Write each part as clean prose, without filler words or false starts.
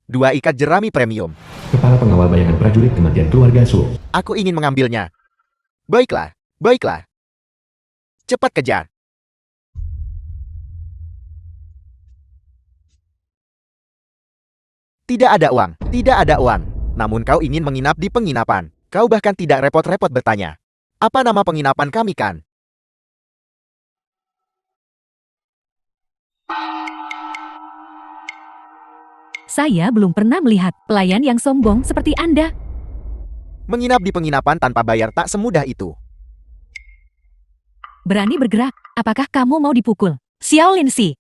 2 ikat jerami premium. Kepala pengawal bayangan prajurit kematian keluarga Su. Aku ingin mengambilnya. Baiklah, baiklah. Cepat kejar. Tidak ada uang, tidak ada uang. Namun kau ingin menginap di penginapan. Kau bahkan tidak repot-repot bertanya. Apa nama penginapan kami kan? Saya belum pernah melihat pelayan yang sombong seperti Anda. Menginap di penginapan tanpa bayar tak semudah itu. Berani bergerak, apakah kamu mau dipukul? Xiao Linsi,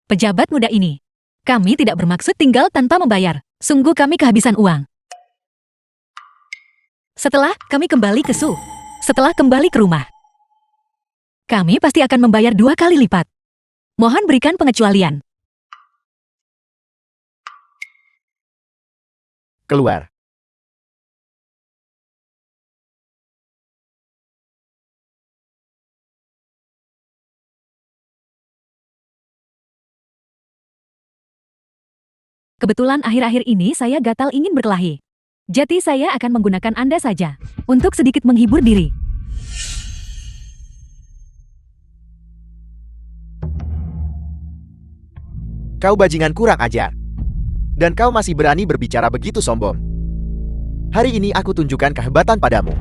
pejabat muda ini. Kami tidak bermaksud tinggal tanpa membayar. Sungguh kami kehabisan uang. Setelah kami kembali ke Su, setelah kembali ke rumah, kami pasti akan membayar 2 kali lipat. Mohon berikan pengecualian. Keluar. Kebetulan akhir-akhir ini saya gatal ingin berkelahi. Jadi saya akan menggunakan Anda saja untuk sedikit menghibur diri. Kau bajingan kurang ajar. Dan kau masih berani berbicara begitu sombong. Hari ini aku tunjukkan kehebatan padamu.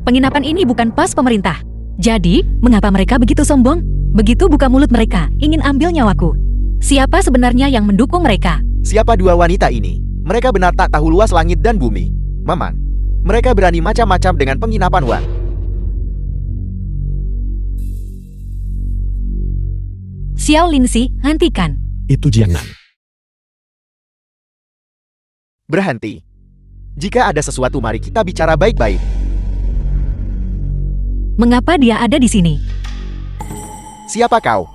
Penginapan ini bukan pas pemerintah. Jadi, mengapa mereka begitu sombong? Begitu buka mulut mereka, ingin ambil nyawaku. Siapa sebenarnya yang mendukung mereka? Siapa 2 wanita ini? Mereka benar tak tahu luas langit dan bumi. Memang, mereka berani macam-macam dengan penginapan uang. Xiao Linsi, hentikan. Itu Jiangnan. Berhenti. Jika ada sesuatu mari kita bicara baik-baik. Mengapa dia ada di sini? Siapa kau?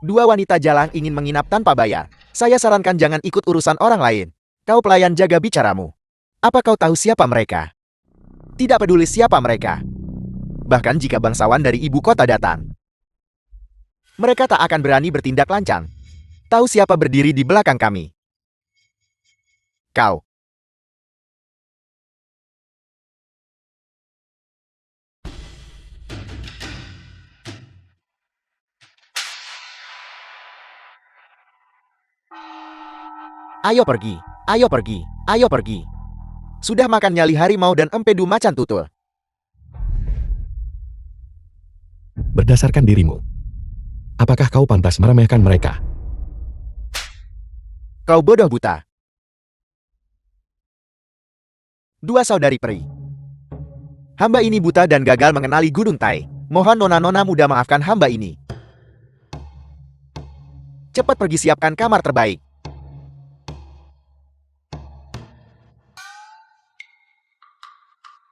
2 wanita jalan ingin menginap tanpa bayar. Saya sarankan jangan ikut urusan orang lain. Kau pelayan jaga bicaramu. Apa kau tahu siapa mereka? Tidak peduli siapa mereka. Bahkan jika bangsawan dari ibu kota datang, mereka tak akan berani bertindak lancang. Tahu siapa berdiri di belakang kami? Kau. Ayo pergi, ayo pergi, ayo pergi. Sudah makan nyali harimau dan empedu macan tutul. Berdasarkan dirimu, apakah kau pantas meremehkan mereka? Kau bodoh buta. 2 saudari peri. Hamba ini buta dan gagal mengenali Gunung Tai. Mohon nona-nona muda maafkan hamba ini. Cepat pergi siapkan kamar terbaik.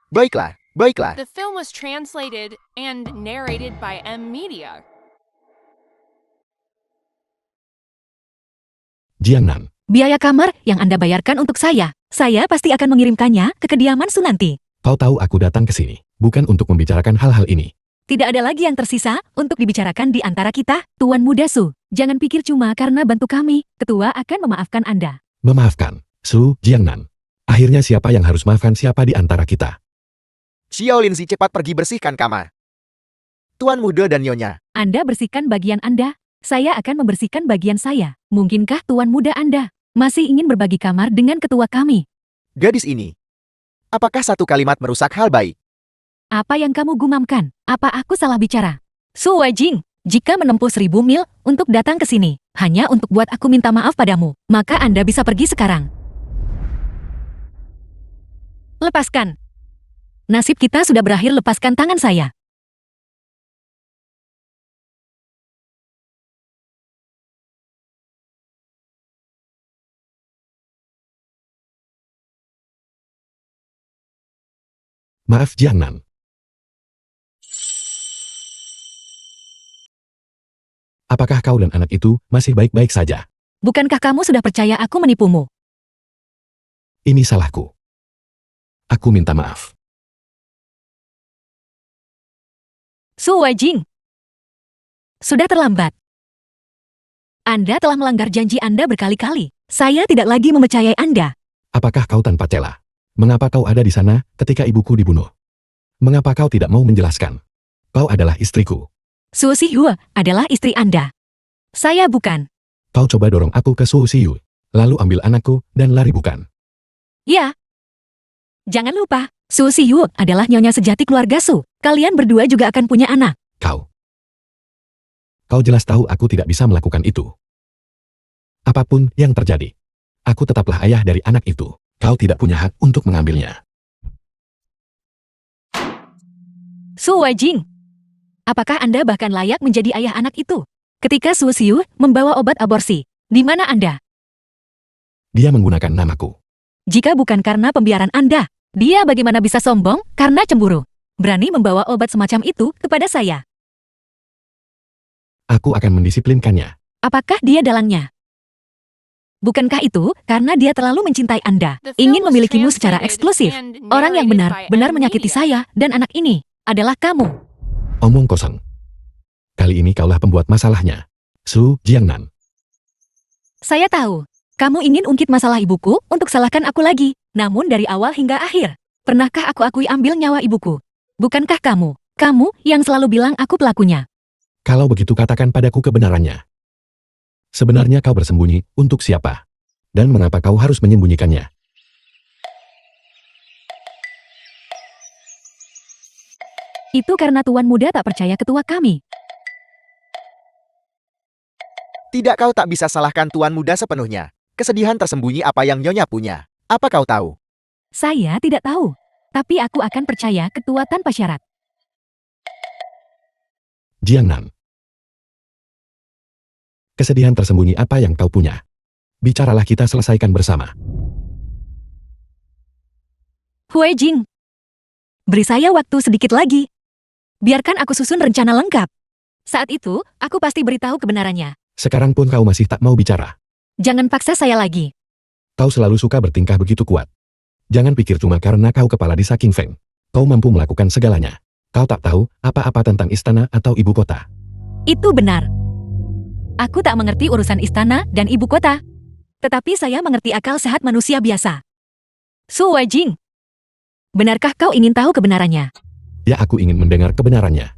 Baiklah, baiklah. The film was translated and narrated by M Media. Jiangnan, Biaya kamar yang Anda bayarkan untuk saya pasti akan mengirimkannya ke kediaman Sunanti. kau tahu aku datang ke sini, bukan untuk membicarakan hal-hal ini. Tidak ada lagi yang tersisa untuk dibicarakan di antara kita, Tuan Muda Su. Jangan pikir cuma karena bantu kami, Ketua akan memaafkan Anda. Memaafkan, Su Jiangnan. Akhirnya siapa yang harus maafkan siapa di antara kita? Xiao Linsi cepat pergi bersihkan kamar. Tuan muda dan nyonya. Anda bersihkan bagian Anda, saya akan membersihkan bagian saya. Mungkinkah Tuan Muda Anda masih ingin berbagi kamar dengan ketua kami? Gadis ini. Apakah satu kalimat merusak hal baik? Apa yang kamu gumamkan? Apa aku salah bicara? Su Weijing, jika menempuh 1000 mil untuk datang ke sini, hanya untuk buat aku minta maaf padamu, maka Anda bisa pergi sekarang. Lepaskan. Nasib kita sudah berakhir, lepaskan tangan saya. Maaf Jiangnan. Apakah kau dan anak itu masih baik-baik saja? Bukankah kamu sudah percaya aku menipumu? Ini salahku. Aku minta maaf. Su Weijing, sudah terlambat. Anda telah melanggar janji Anda berkali-kali. Saya tidak lagi mempercayai Anda. Apakah kau tanpa cela? Mengapa kau ada di sana ketika ibuku dibunuh? Mengapa kau tidak mau menjelaskan? Kau adalah istriku. Su Siyu adalah istri Anda. Saya bukan. Kau coba dorong aku ke Su Siyu, lalu ambil anakku dan lari bukan? Ya. Jangan lupa, Su Siyu adalah nyonya sejati keluarga Su. Kalian berdua juga akan punya anak. Kau jelas tahu aku tidak bisa melakukan itu. Apapun yang terjadi, aku tetaplah ayah dari anak itu. Kau tidak punya hak untuk mengambilnya. Su Weijing, apakah Anda bahkan layak menjadi ayah anak itu? Ketika Su Siyu membawa obat aborsi, di mana Anda? Dia menggunakan namaku. Jika bukan karena pembiaran Anda, dia bagaimana bisa sombong karena cemburu? Berani membawa obat semacam itu kepada saya. Aku akan mendisiplinkannya. Apakah dia dalangnya? Bukankah itu karena dia terlalu mencintai Anda, The ingin film was memilikimu secara translated eksklusif? and Orang yang narrated by benar-benar M menyakiti Media. saya dan anak ini adalah kamu. Omong kosong. Kali ini kaulah pembuat masalahnya. Su Jiangnan. Saya tahu, kamu ingin ungkit masalah ibuku untuk salahkan aku lagi. Namun dari awal hingga akhir, pernahkah aku akui ambil nyawa ibuku? Bukankah kamu yang selalu bilang aku pelakunya? Kalau begitu katakan padaku kebenarannya. Sebenarnya kau bersembunyi untuk siapa? Dan mengapa kau harus menyembunyikannya? Itu karena Tuan Muda tak percaya ketua kami. Tidak, kau tak bisa salahkan Tuan Muda sepenuhnya. Kesedihan tersembunyi apa yang Nyonya punya. Apa kau tahu? Saya tidak tahu, tapi aku akan percaya ketua tanpa syarat. Jiangnan. Kesedihan tersembunyi apa yang kau punya? Bicaralah, kita selesaikan bersama. Hui Jing, beri saya waktu sedikit lagi. Biarkan aku susun rencana lengkap. Saat itu, aku pasti beritahu kebenarannya. Sekarang pun kau masih tak mau bicara. Jangan paksa saya lagi. Kau selalu suka bertingkah begitu kuat. Jangan pikir cuma karena kau kepala desa King Feng. Kau mampu melakukan segalanya. Kau tak tahu apa-apa tentang istana atau ibu kota. Itu benar. Aku tak mengerti urusan istana dan ibu kota. Tetapi saya mengerti akal sehat manusia biasa. Su Weijing, benarkah kau ingin tahu kebenarannya? Ya, aku ingin mendengar kebenarannya.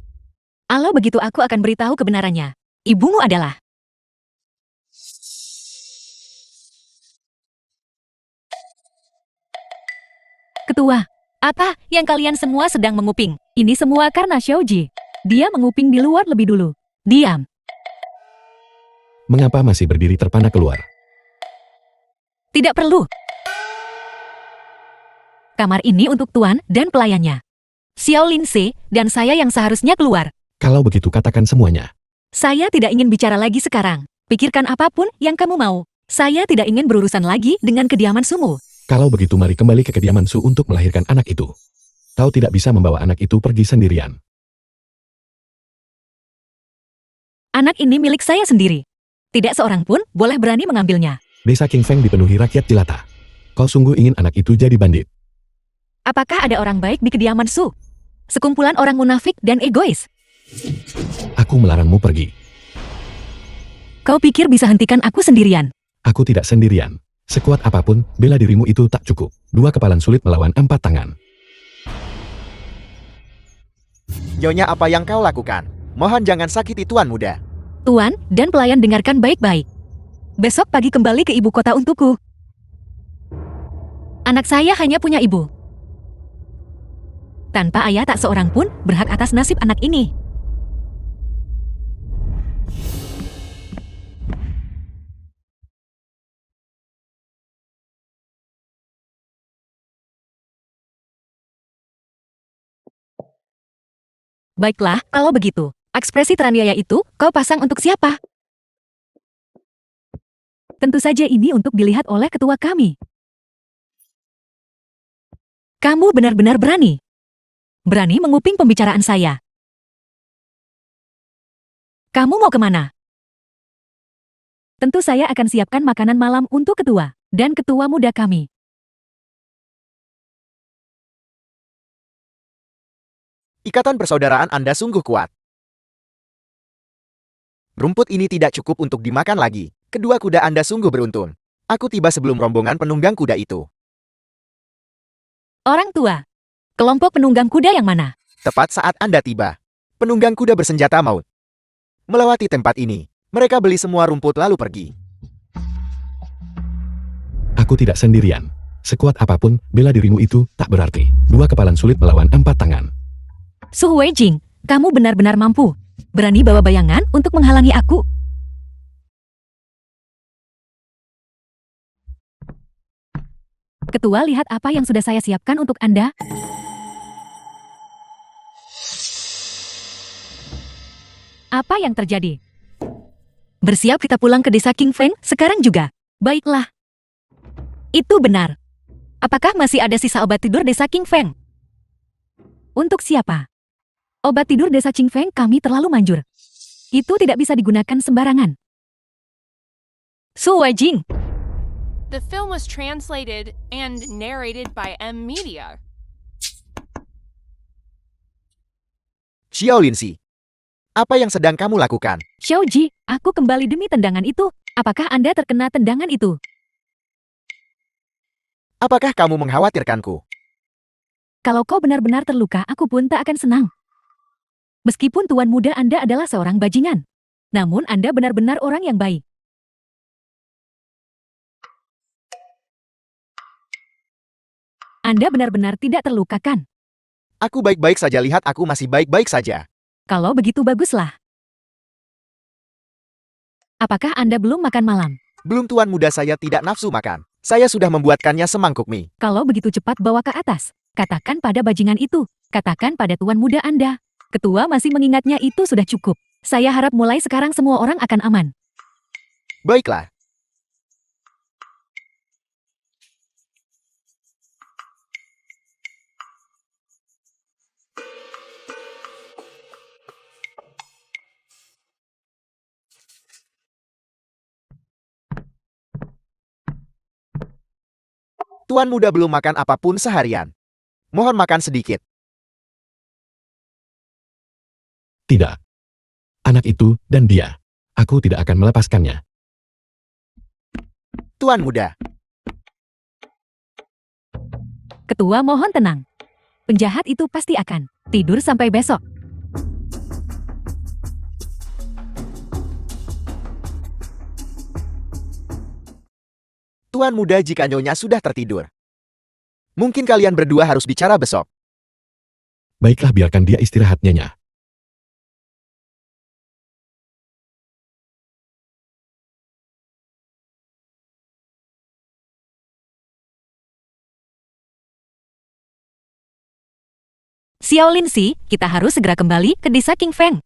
Kalau begitu aku akan beritahu kebenarannya. Ibumu adalah... Ketua, apa yang kalian semua sedang menguping? Ini semua karena Xiaoji. Dia menguping di luar lebih dulu. Diam. Mengapa masih berdiri terpana keluar? Tidak perlu. Kamar ini untuk tuan dan pelayannya. Xiao Linse dan saya yang seharusnya keluar. Kalau begitu katakan semuanya. Saya tidak ingin bicara lagi sekarang. Pikirkan apapun yang kamu mau. Saya tidak ingin berurusan lagi dengan kediaman Sumu. Kalau begitu mari kembali ke kediaman Su untuk melahirkan anak itu. Kau tidak bisa membawa anak itu pergi sendirian. Anak ini milik saya sendiri. Tidak seorang pun boleh berani mengambilnya. Desa King Feng dipenuhi rakyat jelata. Kau sungguh ingin anak itu jadi bandit. Apakah ada orang baik di kediaman Su? Sekumpulan orang munafik dan egois. Aku melarangmu pergi. Kau pikir bisa hentikan aku sendirian? Aku tidak sendirian. Sekuat apapun, bela dirimu itu tak cukup. 2 kepalan sulit melawan 4 tangan. Nyonya, apa yang kau lakukan? Mohon jangan sakiti Tuan Muda. Tuan dan pelayan dengarkan baik-baik. Besok pagi kembali ke ibu kota untukku. Anak saya hanya punya ibu. Tanpa ayah tak seorang pun berhak atas nasib anak ini. Baiklah, kalau begitu. Ekspresi teraniaya itu kau pasang untuk siapa? Tentu saja ini untuk dilihat oleh ketua kami. Kamu benar-benar berani. Berani menguping pembicaraan saya. Kamu mau kemana? Tentu saya akan siapkan makanan malam untuk ketua dan ketua muda kami. Ikatan persaudaraan Anda sungguh kuat. Rumput ini tidak cukup untuk dimakan lagi. Kedua kuda Anda sungguh beruntung. Aku tiba sebelum rombongan penunggang kuda itu. Orang tua. Kelompok penunggang kuda yang mana? Tepat saat Anda tiba, penunggang kuda bersenjata maut melewati tempat ini. Mereka beli semua rumput lalu pergi. Aku tidak sendirian. Sekuat apapun, bela dirimu itu tak berarti. 2 kepalan sulit melawan 4 tangan. Su Weijing, kamu benar-benar mampu. Berani bawa bayangan untuk menghalangi aku. Ketua, lihat apa yang sudah saya siapkan untuk Anda. Apa yang terjadi? Bersiap kita pulang ke desa King Feng sekarang juga. Baiklah. Itu benar. Apakah masih ada sisa obat tidur desa King Feng? Untuk siapa? Obat tidur desa King Feng kami terlalu manjur. Itu tidak bisa digunakan sembarangan. Su Weijing. The film was translated and narrated by M Media. Xiao Linsi, apa yang sedang kamu lakukan? Xiaoji, aku kembali demi tendangan itu. Apakah Anda terkena tendangan itu? Apakah kamu mengkhawatirkanku? Kalau kau benar-benar terluka, aku pun tak akan senang. Meskipun tuan muda Anda adalah seorang bajingan. Namun Anda benar-benar orang yang baik. Anda benar-benar tidak terluka kan? Aku baik-baik saja, lihat aku masih baik-baik saja. Kalau begitu baguslah. Apakah Anda belum makan malam? Belum, tuan muda, saya tidak nafsu makan. Saya sudah membuatkannya semangkuk mie. Kalau begitu cepat bawa ke atas. Katakan pada bajingan itu. Katakan pada tuan muda Anda. Ketua masih mengingatnya, itu sudah cukup. Saya harap mulai sekarang semua orang akan aman. Baiklah. Tuan muda belum makan apapun seharian. Mohon makan sedikit. Tidak. Anak itu dan dia. Aku tidak akan melepaskannya. Tuan muda, Ketua mohon tenang. Penjahat itu pasti akan tidur sampai besok. tuan muda, jika nyonya sudah tertidur, mungkin kalian berdua harus bicara besok. Baiklah, biarkan dia istirahat, Nyonya. Xiao Linsi, kita harus segera kembali ke desa King Feng.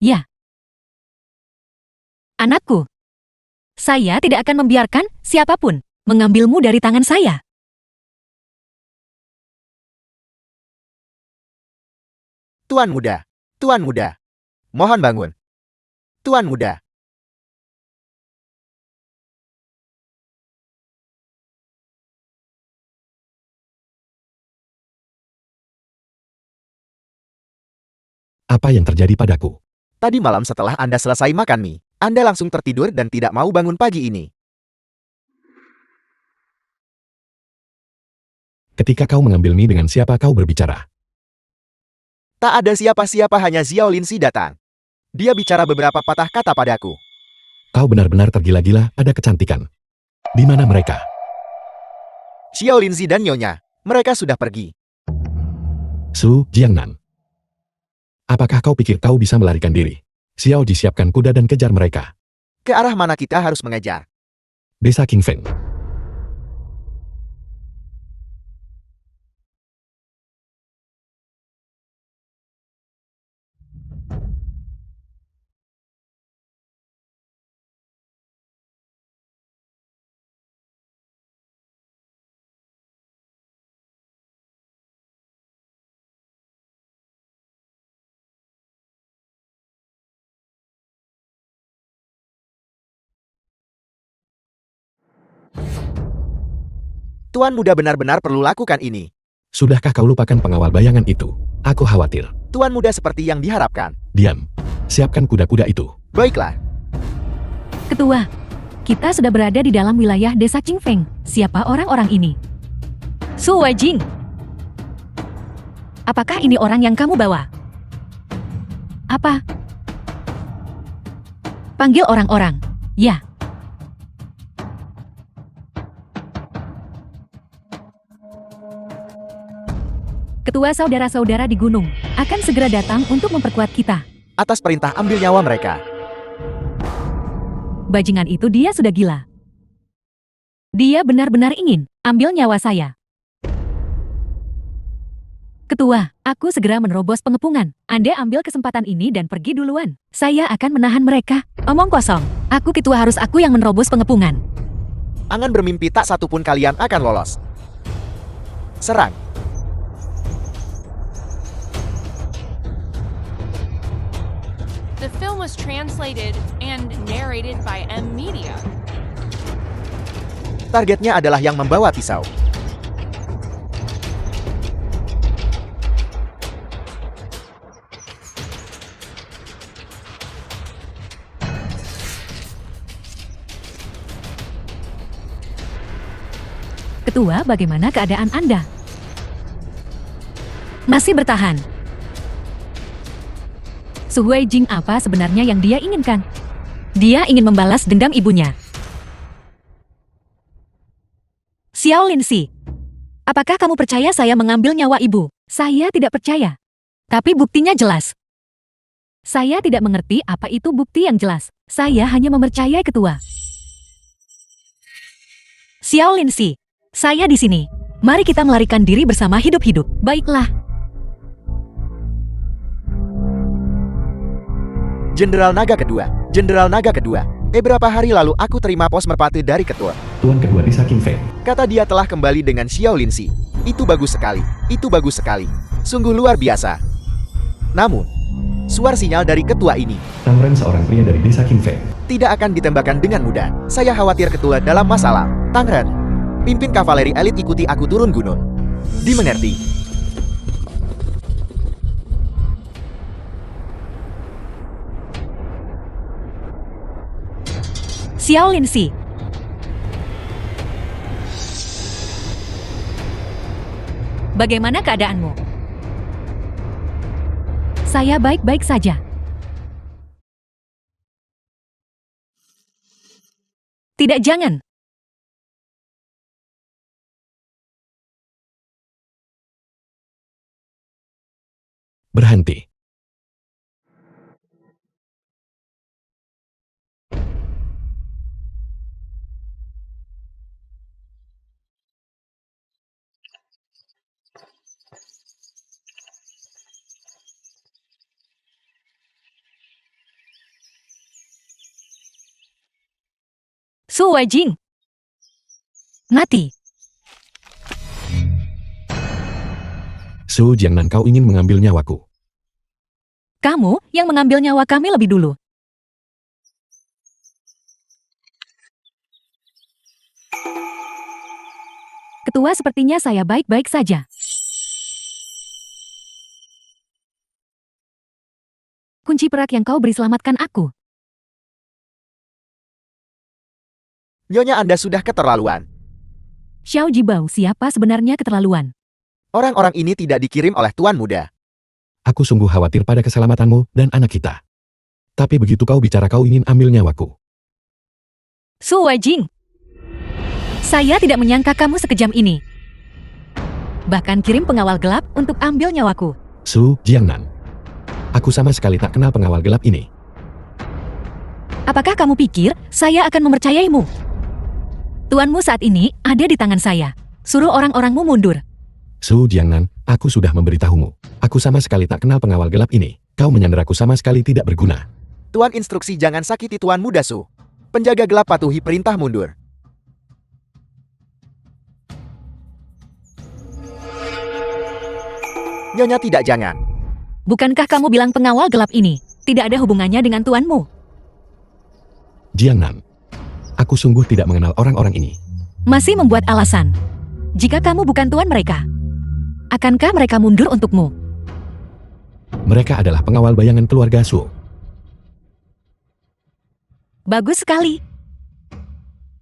Ya. Anakku. Saya tidak akan membiarkan siapapun mengambilmu dari tangan saya. Tuan muda, mohon bangun. Tuan muda, Apa yang terjadi padaku? tadi malam setelah Anda selesai makan mie, Anda langsung tertidur dan tidak mau bangun pagi ini. Ketika kau mengambil mie, dengan siapa kau berbicara? Tak ada siapa-siapa, hanya Xiao Linsi datang. Dia bicara beberapa patah kata padaku. Kau benar-benar tergila-gila, ada kecantikan. Di mana mereka? Xiao Linsi dan Nyonya, mereka sudah pergi. Su Jiangnan. Apakah kau pikir kau bisa melarikan diri? Xiao Ji, siapkan kuda dan kejar mereka. Ke arah mana kita harus mengejar? Desa King Feng. Tuan muda benar-benar perlu lakukan ini. Sudahkah kau lupakan pengawal bayangan itu? Aku khawatir. Tuan muda seperti yang diharapkan. Diam. Siapkan kuda-kuda itu. Baiklah. Ketua, Kita sudah berada di dalam wilayah desa Qingfeng. Siapa orang-orang ini? Su Weijing. Apakah ini orang yang kamu bawa? Apa? Panggil orang-orang. Ya. Ketua saudara-saudara di gunung akan segera datang untuk memperkuat kita. Atas perintah ambil nyawa mereka. Bajingan itu dia sudah gila. Dia benar-benar ingin ambil nyawa saya. Ketua, aku segera menerobos pengepungan. Anda ambil kesempatan ini dan pergi duluan. Saya akan menahan mereka. Omong kosong. Aku ketua, harus aku yang menerobos pengepungan. Angan bermimpi tak satupun kalian akan lolos. Serang. The film was translated and narrated by M Media. Targetnya adalah yang membawa pisau. Ketua, bagaimana keadaan Anda? Masih bertahan. Su Weijing, apa sebenarnya yang dia inginkan? Dia ingin membalas dendam ibunya. Xiao Linxi, apakah kamu percaya saya mengambil nyawa ibu? Saya tidak percaya. Tapi buktinya jelas. Saya tidak mengerti apa itu bukti yang jelas. Saya hanya mempercayai ketua. Xiao Linxi, saya di sini. Mari kita melarikan diri bersama hidup-hidup. Baiklah. Jenderal Naga Kedua. Jenderal Naga Kedua. Beberapa hari lalu aku terima pos merpati dari ketua. Tuan kedua desa Qingfeng. Kata dia telah kembali dengan Xiao Linxi. Itu bagus sekali. Itu bagus sekali. Sungguh luar biasa. Namun, suara sinyal dari ketua ini Tang Ren, seorang pria dari desa Qingfeng. tidak akan ditembakkan dengan mudah. Saya khawatir ketua dalam masalah. Tang Ren, pimpin kavaleri elit, ikuti aku turun gunung. Dimengerti. Xiao Linxi. Bagaimana keadaanmu? Saya baik-baik saja. Tidak, jangan. Berhenti. Su Weijing. Mati. Su Jiangnan, kau ingin mengambil nyawaku. Kamu yang mengambil nyawa kami lebih dulu. Ketua, sepertinya saya baik-baik saja. Kunci perak yang kau beri selamatkan aku. Nyonya, Anda sudah keterlaluan. Xiao Jibao, siapa sebenarnya keterlaluan? Orang-orang ini tidak dikirim oleh Tuan Muda. Aku sungguh khawatir pada keselamatanmu dan anak kita. Tapi begitu kau bicara kau ingin ambil nyawaku. Su Weijing. Saya tidak menyangka kamu sekejam ini. Bahkan kirim pengawal gelap untuk ambil nyawaku. Su Jiangnan. Aku sama sekali tak kenal pengawal gelap ini. Apakah kamu pikir saya akan mempercayaimu? Tuanmu saat ini ada di tangan saya. Suruh orang-orangmu mundur. Su Jiangnan, aku sudah memberitahumu. Aku sama sekali tak kenal pengawal gelap ini. Kau menyanderaku sama sekali tidak berguna. Tuan instruksi jangan sakiti Tuan Muda, Su. Penjaga gelap patuhi perintah mundur. Nyonya, tidak, jangan. Bukankah kamu bilang pengawal gelap ini tidak ada hubungannya dengan tuanmu? Jiangnan, aku sungguh tidak mengenal orang-orang ini. Masih membuat alasan. Jika kamu bukan tuan mereka, akankah mereka mundur untukmu? Mereka adalah pengawal bayangan keluarga Su. Bagus sekali.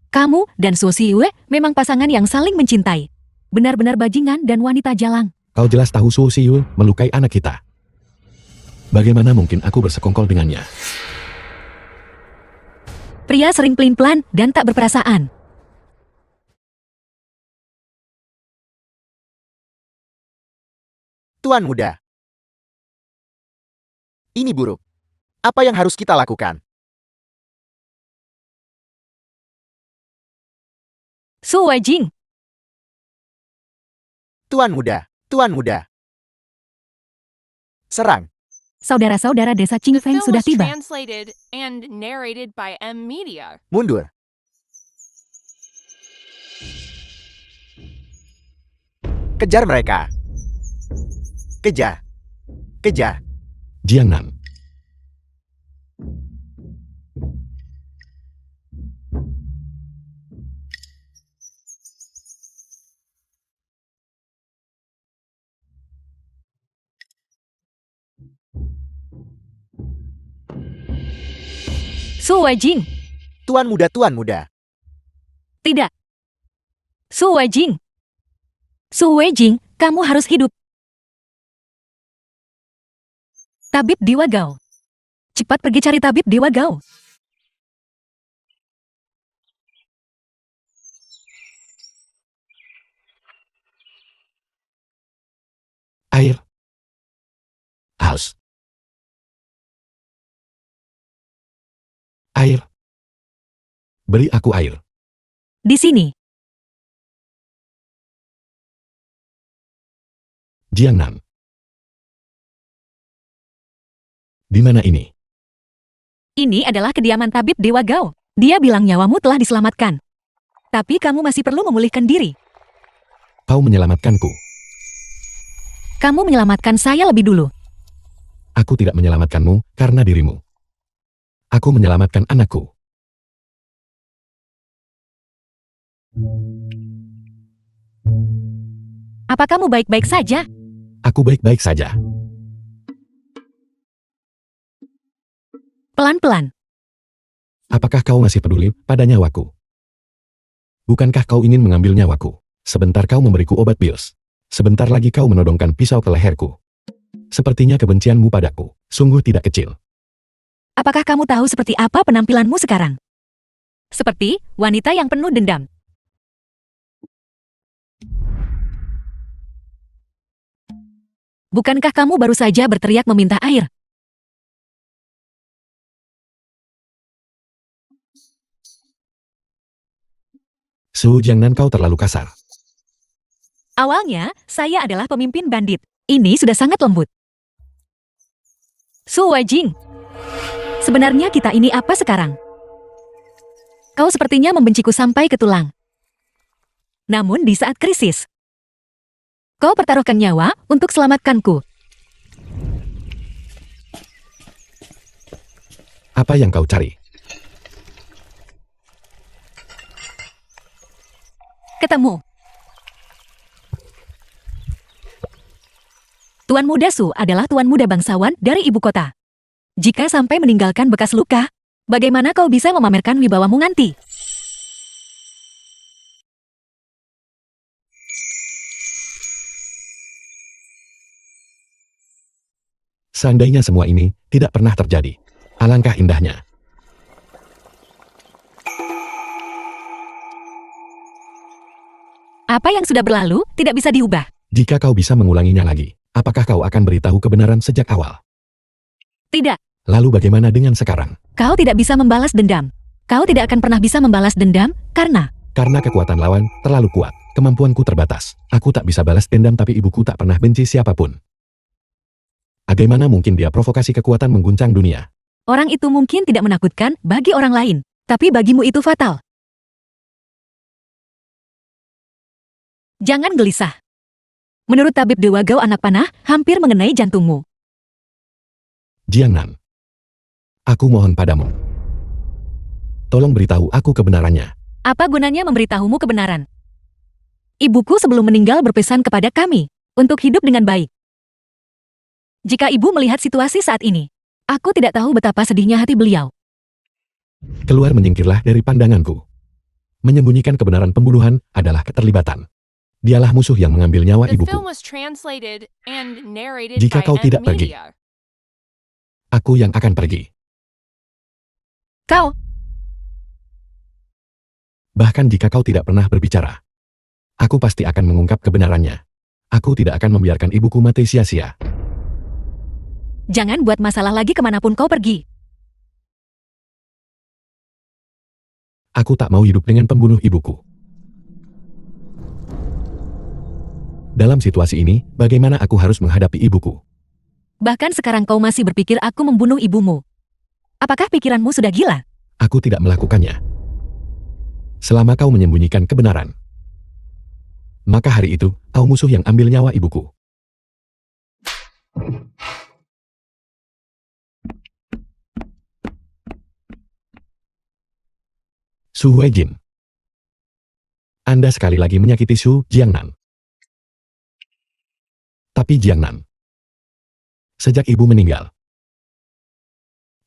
Kamu dan Su Xiwe memang pasangan yang saling mencintai. Benar-benar bajingan dan wanita jalang. Kau jelas tahu Su Xiyu melukai anak kita. Bagaimana mungkin aku bersekongkol dengannya? Pria sering pelin-pelan dan tak berperasaan. Tuan muda. Ini buruk. Apa yang harus kita lakukan? Su Weijing, Tuan muda, tuan muda. Serang. saudara-saudara desa The Qingfeng film sudah was tiba. translated and narrated by M Media. Mundur. Kejar mereka. Kejar. Kejar. Jiangnan. Su Weijing, Tuan muda, tuan muda. tidak. Su Weijing. Su Weijing, kamu harus hidup. Tabib Dewa Gao. Cepat pergi cari tabib Dewa Gao. Air. Haus. Air. Beri aku air. Di sini. Jiangnan. Di mana ini? Ini adalah kediaman tabib Dewa Gao. Dia bilang nyawamu telah diselamatkan. Tapi kamu masih perlu memulihkan diri. Kau menyelamatkanku. Kamu menyelamatkan saya lebih dulu. Aku tidak menyelamatkanmu karena dirimu. Aku menyelamatkan anakku. Apa kamu baik-baik saja? Aku baik-baik saja. Pelan-pelan. Apakah kau masih peduli pada nyawaku? Bukankah kau ingin mengambil nyawaku? Sebentar kau memberiku obat bius. Sebentar lagi kau menodongkan pisau ke leherku. Sepertinya kebencianmu padaku sungguh tidak kecil. Apakah kamu tahu seperti apa penampilanmu sekarang? Seperti wanita yang penuh dendam. Bukankah kamu baru saja berteriak meminta air? Su Jiangnan, kau terlalu kasar. Awalnya, saya adalah pemimpin bandit. Ini sudah sangat lembut. Su Weijing. Sebenarnya kita ini apa sekarang? Kau sepertinya membenciku sampai ke tulang. Namun di saat krisis, kau pertaruhkan nyawa untuk selamatkanku. Apa yang kau cari? Ketemu. Tuan Muda Su adalah tuan muda bangsawan dari ibu kota. Jika sampai meninggalkan bekas luka, bagaimana kau bisa memamerkan wibawamu nanti? Seandainya semua ini tidak pernah terjadi. Alangkah indahnya. Apa yang sudah berlalu tidak bisa diubah. Jika kau bisa mengulanginya lagi, apakah kau akan beritahu kebenaran sejak awal? Tidak, Lalu bagaimana dengan sekarang? kau tidak bisa membalas dendam. Kau tidak akan pernah bisa membalas dendam karena Karena kekuatan lawan terlalu kuat, kemampuanku terbatas. Aku tak bisa balas dendam, tapi ibuku tak pernah benci siapapun. Bagaimana mungkin dia provokasi kekuatan mengguncang dunia? orang itu mungkin tidak menakutkan bagi orang lain, tapi bagimu itu fatal. Jangan gelisah. Menurut tabib Dewa Gao, anak panah hampir mengenai jantungmu. Jiangnan. Aku mohon padamu. Tolong beritahu aku kebenarannya. Apa gunanya memberitahumu kebenaran? Ibuku sebelum meninggal berpesan kepada kami untuk hidup dengan baik. Jika ibu melihat situasi saat ini, aku tidak tahu betapa sedihnya hati beliau. Keluar, menyingkirlah dari pandanganku. Menyembunyikan kebenaran pembunuhan adalah keterlibatan. Dialah musuh yang mengambil nyawa The ibuku. film was translated and narrated Jika by kau M tidak pergi, Media. aku yang akan pergi. Kau, Bahkan jika kau tidak pernah berbicara, aku pasti akan mengungkap kebenarannya. Aku tidak akan membiarkan ibuku mati sia-sia. jangan buat masalah lagi kemanapun kau pergi. Aku tak mau hidup dengan pembunuh ibuku. Dalam situasi ini, bagaimana aku harus menghadapi ibuku? Bahkan sekarang kau masih berpikir aku membunuh ibumu. Apakah pikiranmu sudah gila? Aku tidak melakukannya. Selama kau menyembunyikan kebenaran, maka hari itu, kau musuh yang ambil nyawa ibuku. Su Huijin. Anda sekali lagi menyakiti Su Jiangnan. Tapi Jiangnan, sejak ibu meninggal,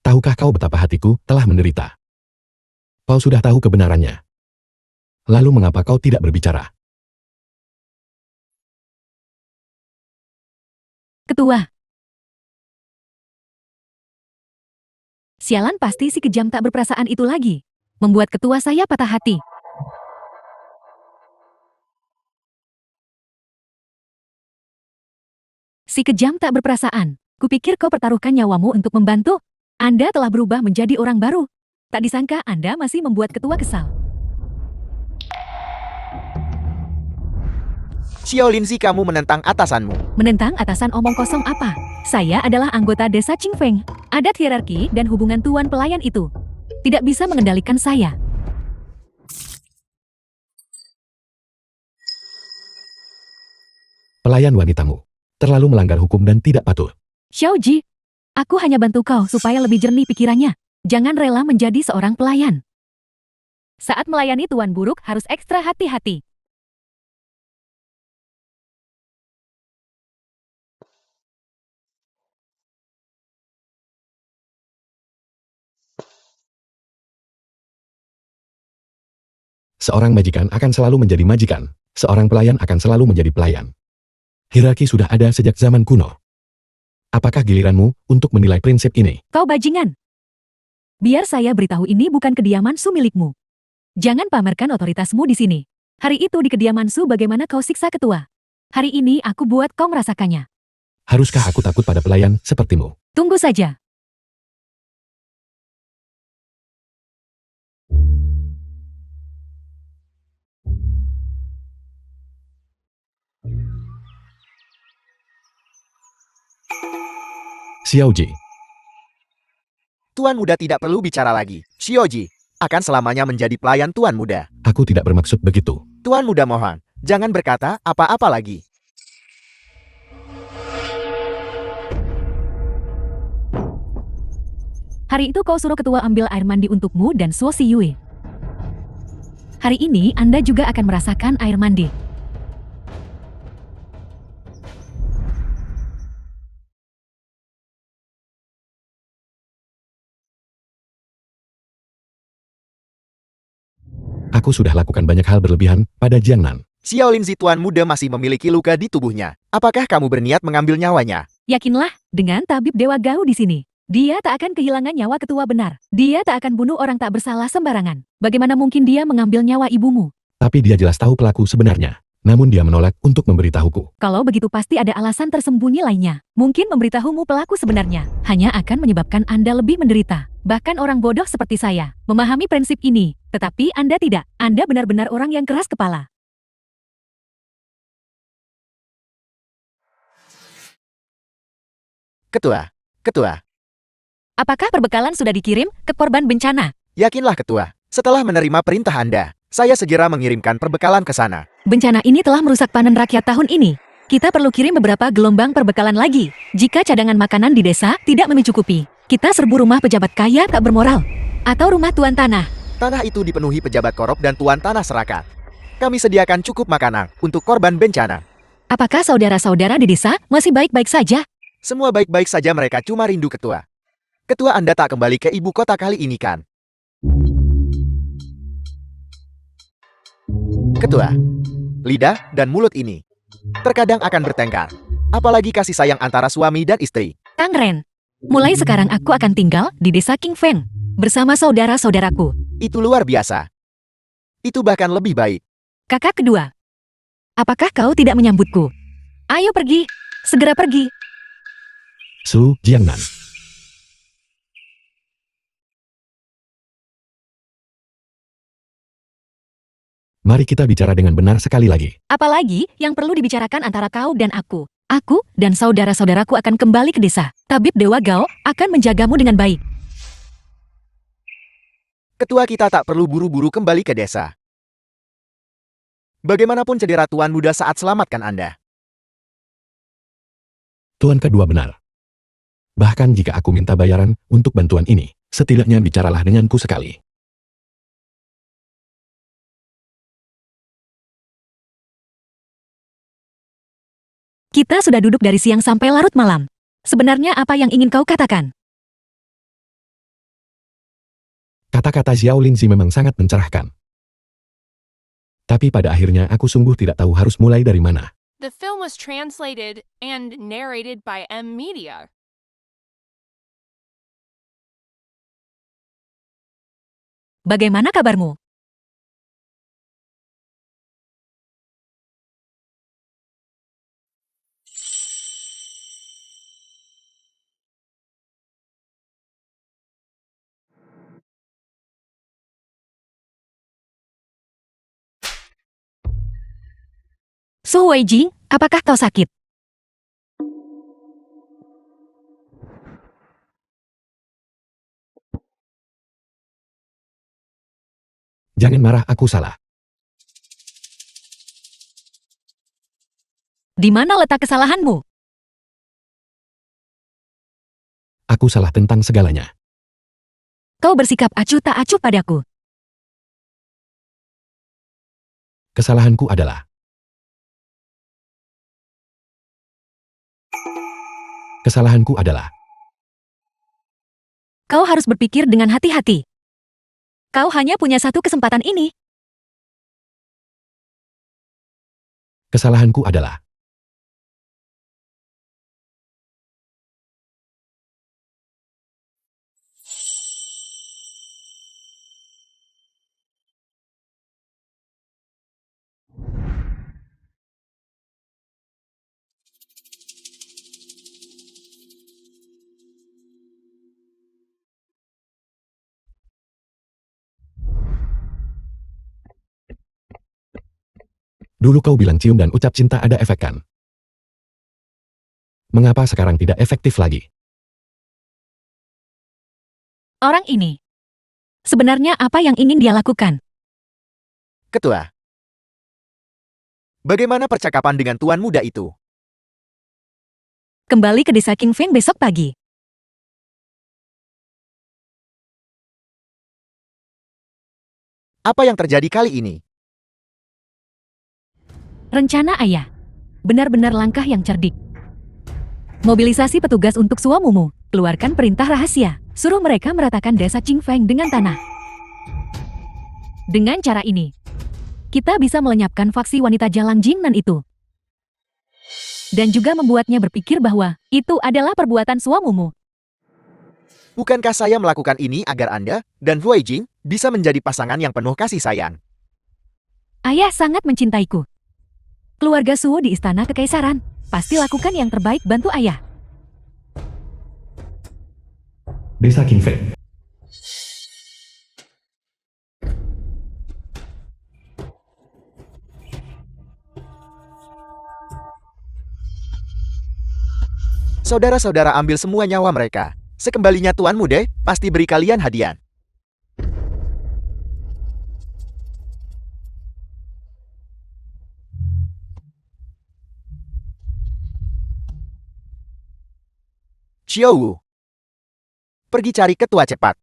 tahukah kau betapa hatiku telah menderita? Kau sudah tahu kebenarannya. Lalu mengapa kau tidak berbicara? Ketua. Sialan, pasti si kejam tak berperasaan itu lagi. Membuat ketua saya patah hati. Si kejam tak berperasaan. Kupikir kau pertaruhkan nyawamu untuk membantu. Anda telah berubah menjadi orang baru. Tak disangka Anda masih membuat ketua kesal. Xiaolinzi, kamu menentang atasanmu. Menentang atasan omong kosong apa? Saya adalah anggota desa Qingfeng. Adat hierarki dan hubungan tuan pelayan itu tidak bisa mengendalikan saya. Pelayan wanitamu terlalu melanggar hukum dan tidak patuh. Xiaoji, aku hanya bantu kau supaya lebih jernih pikirannya. Jangan rela menjadi seorang pelayan. Saat melayani tuan buruk harus ekstra hati-hati. Seorang majikan akan selalu menjadi majikan. Seorang pelayan akan selalu menjadi pelayan. Hierarki sudah ada sejak zaman kuno. Apakah giliranmu untuk menilai prinsip ini? Kau bajingan. Biar saya beritahu, ini bukan kediaman Su milikmu. Jangan pamerkan otoritasmu di sini. Hari itu di kediaman Su bagaimana kau siksa ketua. Hari ini aku buat kau merasakannya. Haruskah aku takut pada pelayan sepertimu? Tunggu saja. Xiaoji, Tuan muda tidak perlu bicara lagi. Xiaoji akan selamanya menjadi pelayan tuan muda. aku tidak bermaksud begitu. Tuan muda mohon, jangan berkata apa-apa lagi. Hari itu kau suruh ketua ambil air mandi untukmu dan Suo Si Yue. Hari ini Anda juga akan merasakan air mandi. Aku sudah lakukan banyak hal berlebihan pada Jiangnan. Xiaolinzi, tuan muda masih memiliki luka di tubuhnya. Apakah kamu berniat mengambil nyawanya? Yakinlah, dengan tabib Dewa Gao di sini, dia tak akan kehilangan nyawa ketua benar. Dia tak akan bunuh orang tak bersalah sembarangan. Bagaimana mungkin dia mengambil nyawa ibumu? Tapi dia jelas tahu pelaku sebenarnya. Namun dia menolak untuk memberitahuku. Kalau begitu pasti ada alasan tersembunyi lainnya. Mungkin memberitahumu pelaku sebenarnya hanya akan menyebabkan Anda lebih menderita. Bahkan orang bodoh seperti saya memahami prinsip ini, tetapi Anda tidak. Anda benar-benar orang yang keras kepala. Ketua, Apakah perbekalan sudah dikirim ke korban bencana? yakinlah ketua. Setelah menerima perintah Anda, saya segera mengirimkan perbekalan ke sana. Bencana ini telah merusak panen rakyat tahun ini. Kita perlu kirim beberapa gelombang perbekalan lagi. Jika cadangan makanan di desa tidak mencukupi, kita serbu rumah pejabat kaya tak bermoral. Atau rumah tuan tanah. Tanah itu dipenuhi pejabat korup dan tuan tanah serakat. Kami sediakan cukup makanan untuk korban bencana. Apakah saudara-saudara di desa masih baik-baik saja? Semua baik-baik saja, mereka cuma rindu ketua. Ketua, Anda tak kembali ke ibu kota kali ini kan? Ketua, lidah dan mulut ini terkadang akan bertengkar. Apalagi kasih sayang antara suami dan istri. Kang Ren, mulai sekarang aku akan tinggal di desa King Feng bersama saudara-saudaraku. Itu luar biasa. Itu bahkan lebih baik. Kakak kedua, apakah kau tidak menyambutku? Ayo pergi, segera pergi. Su Jiangnan. Mari kita bicara dengan benar sekali lagi. Apalagi yang perlu dibicarakan antara kau dan aku. Aku dan saudara-saudaraku akan kembali ke desa. Tabib Dewa Gao akan menjagamu dengan baik. Ketua kita tak perlu buru-buru kembali ke desa. Bagaimanapun cedera Tuan Muda saat selamatkan Anda. Tuan kedua benar. Bahkan jika aku minta bayaran untuk bantuan ini, setidaknya bicaralah denganku sekali. Kita sudah duduk dari siang sampai larut malam. Sebenarnya apa yang ingin kau katakan? Kata-kata Xiao Lingzi memang sangat mencerahkan. Tapi pada akhirnya aku sungguh tidak tahu harus mulai dari mana. The film was translated and narrated by M Media. Bagaimana kabarmu? Su Weijing, apakah kau sakit? Jangan marah, aku salah. Di mana letak kesalahanmu? Aku salah tentang segalanya. Kau bersikap acuh tak acuh padaku. Kesalahanku adalah Kau harus berpikir dengan hati-hati. Kau hanya punya satu kesempatan ini. Kesalahanku adalah Dulu kau bilang cium dan ucap cinta ada efek kan? Mengapa sekarang tidak efektif lagi? Orang ini. Sebenarnya apa yang ingin dia lakukan? Ketua, bagaimana percakapan dengan Tuan Muda itu? Kembali ke desa King Feng besok pagi. Apa yang terjadi kali ini? Rencana ayah. Benar-benar langkah yang cerdik. Mobilisasi petugas untuk Suamumu. Keluarkan perintah rahasia. Suruh mereka meratakan desa Qing Feng dengan tanah. Dengan cara ini, kita bisa melenyapkan faksi wanita Jalang Jingnan itu. Dan juga membuatnya berpikir bahwa itu adalah perbuatan Suamumu. Bukankah saya melakukan ini agar Anda dan Wei Jing bisa menjadi pasangan yang penuh kasih sayang? Ayah sangat mencintaiku. Keluarga Suwo di istana kekaisaran. Pasti lakukan yang terbaik bantu ayah. Desa King Feng. Saudara-saudara ambil semua nyawa mereka. Sekembalinya Tuan Muda, pasti beri kalian hadiah. Xiao Wu, pergi cari ketua cepat.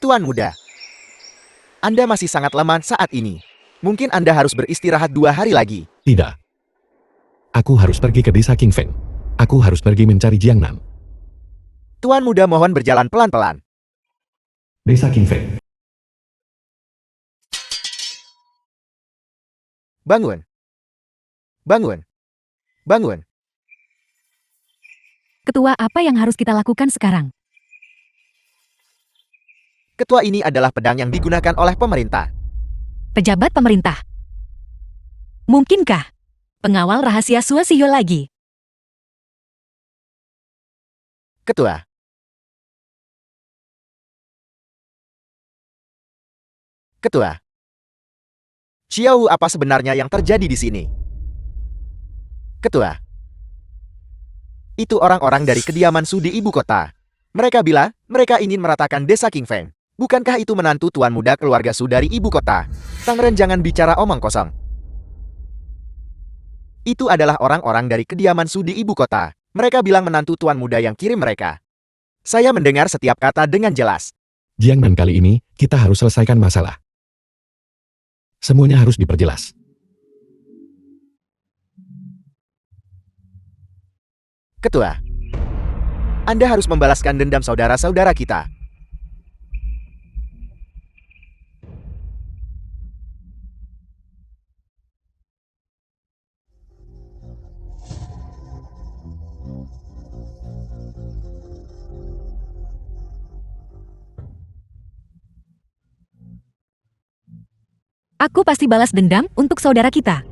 Tuan Muda, Anda masih sangat lemah saat ini. Mungkin Anda harus beristirahat 2 hari lagi. Tidak. Aku harus pergi ke desa King Feng. Aku harus pergi mencari Jiangnan. Tuan muda mohon berjalan pelan-pelan. Desa Qingfei. Bangun. Bangun. Bangun. Ketua, apa yang harus kita lakukan sekarang? Ketua ini adalah pedang yang digunakan oleh pemerintah. Pejabat pemerintah. Mungkinkah? Pengawal rahasia Suasio lagi. Ketua. Ketua. Xiao, apa sebenarnya yang terjadi di sini? Ketua. Itu orang-orang dari kediaman Su di ibu kota. Mereka bilang, mereka ingin meratakan desa Qingfeng. Bukankah itu menantu tuan muda keluarga Su dari ibu kota? Tangren, jangan bicara omong kosong. Itu adalah orang-orang dari kediaman Su di ibu kota. Mereka bilang menantu tuan muda yang kirim mereka. Saya mendengar setiap kata dengan jelas. Jiangnan, kali ini, kita harus selesaikan masalah. Semuanya harus diperjelas. Ketua. Anda harus membalaskan dendam saudara-saudara kita. Aku pasti balas dendam untuk saudara kita.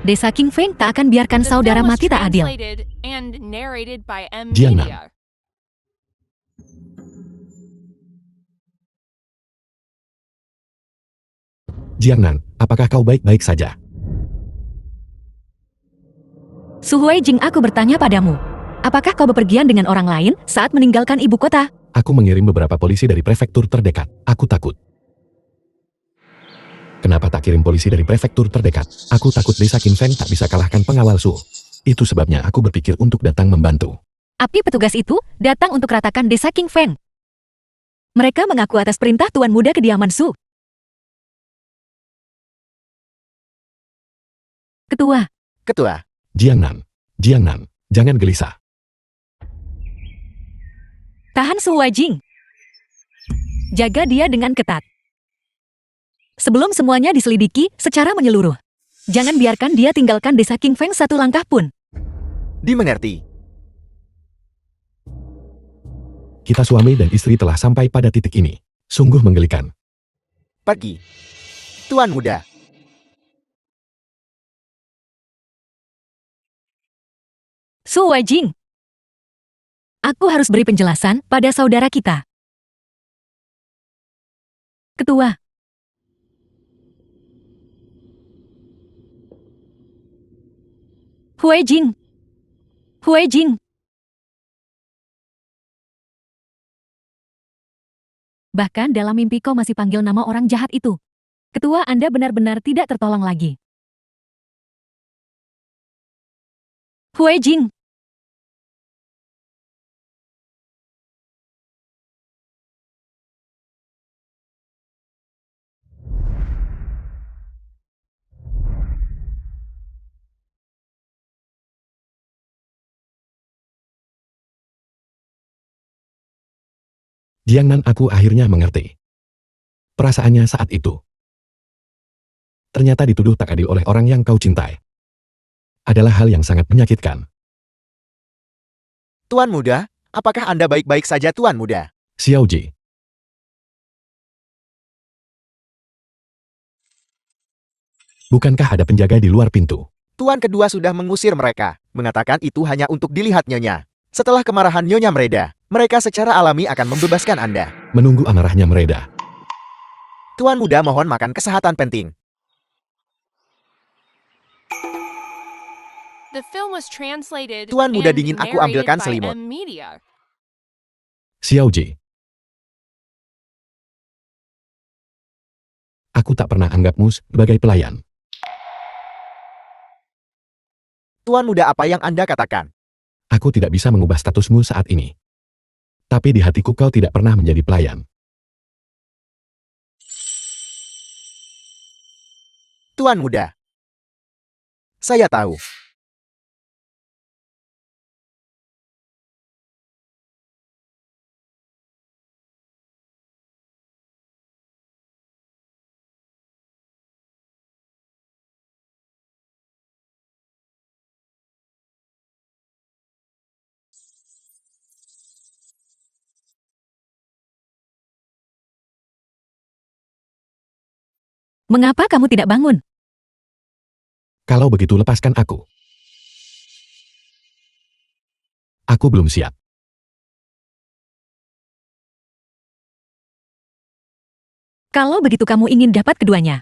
Desa Qingfei tak akan biarkan The saudara film was mati tak adil. translated and narrated by M. Jiangnan. Media. Jiangnan, apakah kau baik-baik saja? Su Huijing, aku bertanya padamu. Apakah kau bepergian dengan orang lain saat meninggalkan ibu kota? Aku mengirim beberapa polisi dari prefektur terdekat. Aku takut. Kenapa tak kirim polisi dari prefektur terdekat? Aku takut desa Qingfei tak bisa kalahkan pengawal Su. Itu sebabnya aku berpikir untuk datang membantu. Api petugas itu datang untuk ratakan desa Qingfei. Mereka mengaku atas perintah tuan muda kediaman Su. Ketua. Ketua. Jiangnan, Jiangnan, jangan gelisah. Tahan Su Huijing. Jaga dia dengan ketat. Sebelum semuanya diselidiki secara menyeluruh. Jangan biarkan dia tinggalkan desa Qingfei satu langkah pun. Dimengerti. Kita suami dan istri telah sampai pada titik ini. Sungguh menggelikan. Pergi. Tuan muda. Su Huijing. Aku harus beri penjelasan pada saudara kita. Ketua. Huijing. Huijing. Bahkan dalam mimpi kau masih panggil nama orang jahat itu. Ketua, Anda benar-benar tidak tertolong lagi. Huijing. Jiangnan, aku akhirnya mengerti. Perasaannya saat itu. Ternyata dituduh tak adil oleh orang yang kau cintai. Adalah hal yang sangat menyakitkan. Tuan muda, apakah Anda baik-baik saja, Tuan muda? Xiao Ji. Bukankah ada penjaga di luar pintu? Tuan kedua sudah mengusir mereka, mengatakan itu hanya untuk dilihat Nyonya. Setelah kemarahan Nyonya mereda, mereka secara alami akan membebaskan Anda. Menunggu amarahnya mereda. Tuan muda mohon makan kesehatan penting. The film was translated Tuan muda and dingin, aku narrated ambilkan by selimut. M. Media. Xiao Ji. Aku tak pernah anggapmu sebagai pelayan. Tuan muda, apa yang Anda katakan? Aku tidak bisa mengubah statusmu saat ini. Tapi di hatiku kau tidak pernah menjadi pelayan. Tuan muda. Saya tahu. Mengapa kamu tidak bangun? Kalau begitu lepaskan aku. Aku belum siap. Kalau begitu kamu ingin dapat keduanya.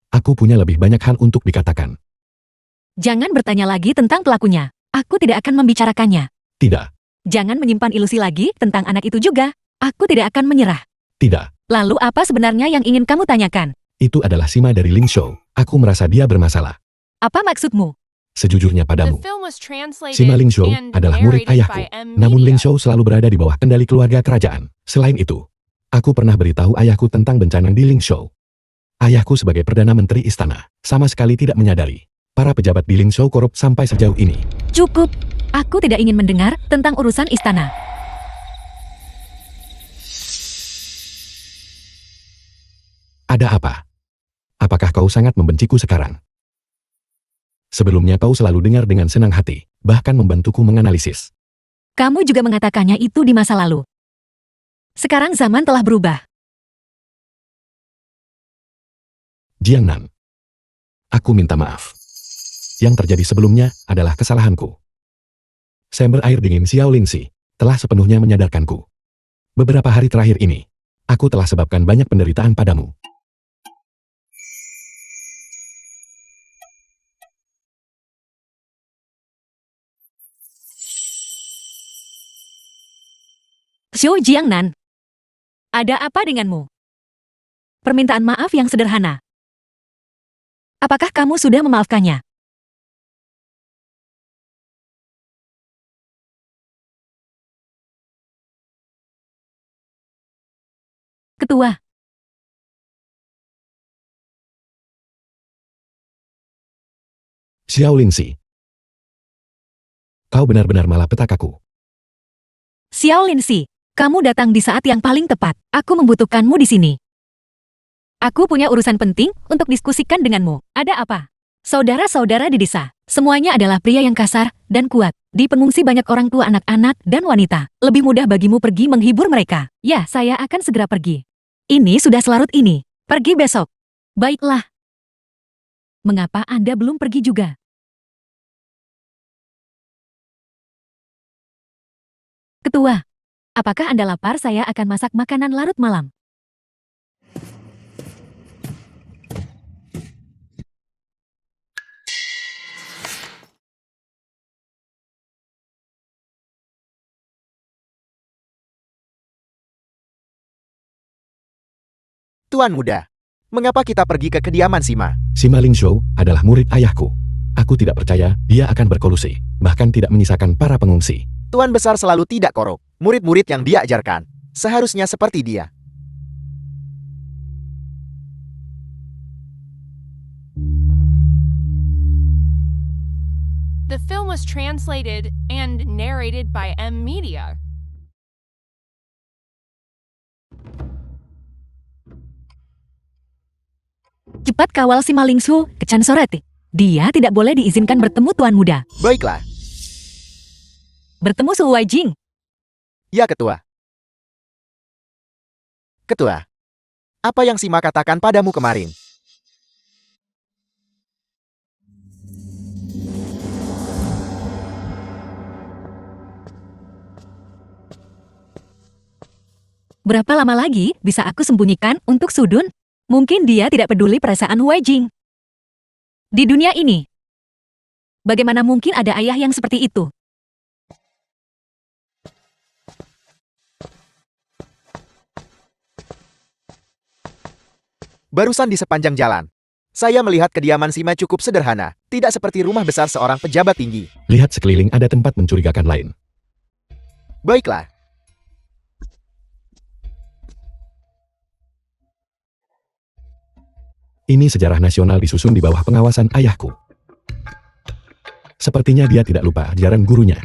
Aku punya lebih banyak hal untuk dikatakan. Jangan bertanya lagi tentang pelakunya. Aku tidak akan membicarakannya. Tidak, Jangan menyimpan ilusi lagi tentang anak itu juga. Aku tidak akan menyerah. tidak. Lalu apa sebenarnya yang ingin kamu tanyakan? Itu adalah Sima dari Ling Shou. Aku merasa dia bermasalah. Apa maksudmu? Sejujurnya The padamu, film was translated Sima Ling Shou and adalah murid narrated ayahku. by M. Namun Ling Media. Shou selalu berada di bawah kendali keluarga kerajaan. Selain itu, aku pernah beritahu ayahku tentang bencana di Ling Shou. Ayahku sebagai Perdana Menteri Istana, sama sekali tidak menyadari. Para pejabat di Ling Shou korup sampai sejauh ini. Cukup. Aku tidak ingin mendengar tentang urusan istana. Ada apa? Apakah kau sangat membenciku sekarang? Sebelumnya kau selalu dengar dengan senang hati, bahkan membantuku menganalisis. Kamu juga mengatakannya itu di masa lalu. Sekarang zaman telah berubah. Jiangnan. Aku minta maaf. Yang terjadi sebelumnya adalah kesalahanku. Sumber air dingin Xiao Lingxi telah sepenuhnya menyadarkanku. Beberapa hari terakhir ini, aku telah sebabkan banyak penderitaan padamu. Xiu Jiangnan. Ada apa denganmu? Permintaan maaf yang sederhana. Apakah kamu sudah memaafkannya? Ketua. Xiao Lingxi. Kau benar-benar malapetakaku. Xiao Lingxi, kamu datang di saat yang paling tepat. Aku membutuhkanmu di sini. Aku punya urusan penting untuk diskusikan denganmu. Ada apa? Saudara-saudara di desa, semuanya adalah pria yang kasar dan kuat. Di pengungsi banyak orang tua anak-anak dan wanita. Lebih mudah bagimu pergi menghibur mereka. Ya, saya akan segera pergi. Ini sudah selarut ini. Pergi besok. Baiklah. Mengapa Anda belum pergi juga? Ketua, apakah Anda lapar? Saya akan masak makanan larut malam. Tuan muda, mengapa kita pergi ke kediaman Sima? Sima Ling Shou adalah murid ayahku. Aku tidak percaya dia akan berkolusi, bahkan tidak menyisakan para pengungsi. Tuan besar selalu tidak korup. Murid-murid yang dia ajarkan seharusnya seperti dia. The film was translated and narrated by M. Media. Cepat kawal si Malingsu ke Chansoreti. Dia tidak boleh diizinkan bertemu Tuan Muda. Baiklah, Bertemu Su Waijing. ya ketua. Ketua, apa yang Sima katakan padamu kemarin? Berapa lama lagi bisa aku sembunyikan untuk Sudun? Mungkin dia tidak peduli perasaan Waijing. Di dunia ini, bagaimana mungkin ada ayah yang seperti itu? Barusan di sepanjang jalan, saya melihat kediaman Sima cukup sederhana, tidak seperti rumah besar seorang pejabat tinggi. Lihat sekeliling ada tempat mencurigakan lain. Baiklah, Ini sejarah nasional disusun di bawah pengawasan ayahku. Sepertinya dia tidak lupa ajaran gurunya.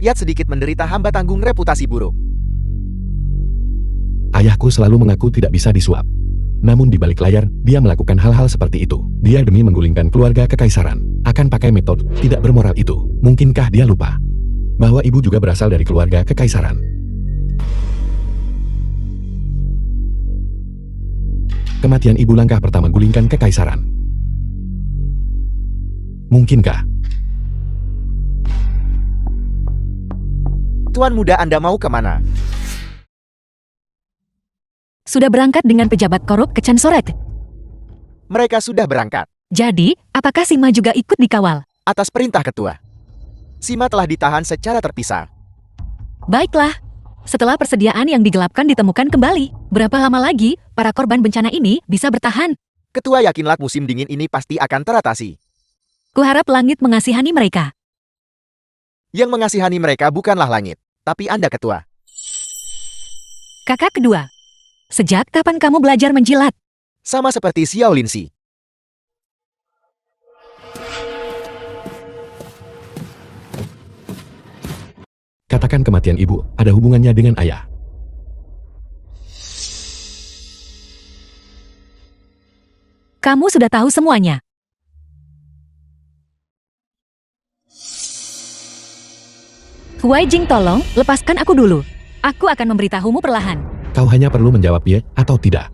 rakyat sedikit menderita hamba tanggung reputasi buruk. Ayahku selalu mengaku tidak bisa disuap. Namun di balik layar, dia melakukan hal-hal seperti itu. Dia demi menggulingkan keluarga kekaisaran. Akan pakai metode tidak bermoral itu. Mungkinkah dia lupa bahwa ibu juga berasal dari keluarga kekaisaran? Kematian ibu langkah pertama gulingkan kekaisaran. Mungkinkah? Tuan muda Anda mau kemana? Sudah berangkat dengan pejabat korup ke Chansoret. Mereka sudah berangkat. Jadi, apakah Sima juga ikut dikawal? Atas perintah ketua. Sima telah ditahan secara terpisah. Baiklah. Setelah persediaan yang digelapkan ditemukan kembali, berapa lama lagi para korban bencana ini bisa bertahan? Ketua yakinlah musim dingin ini pasti akan teratasi. Kuharap langit mengasihani mereka. Yang mengasihani mereka bukanlah langit, tapi Anda ketua. Kakak kedua. Sejak kapan kamu belajar menjilat? Sama seperti Xiao Linsi. Katakan kematian ibu ada hubungannya dengan ayah. Kamu sudah tahu semuanya. Huai Jing, tolong, lepaskan aku dulu. Aku akan memberitahumu perlahan. Kau hanya perlu menjawab ya atau tidak.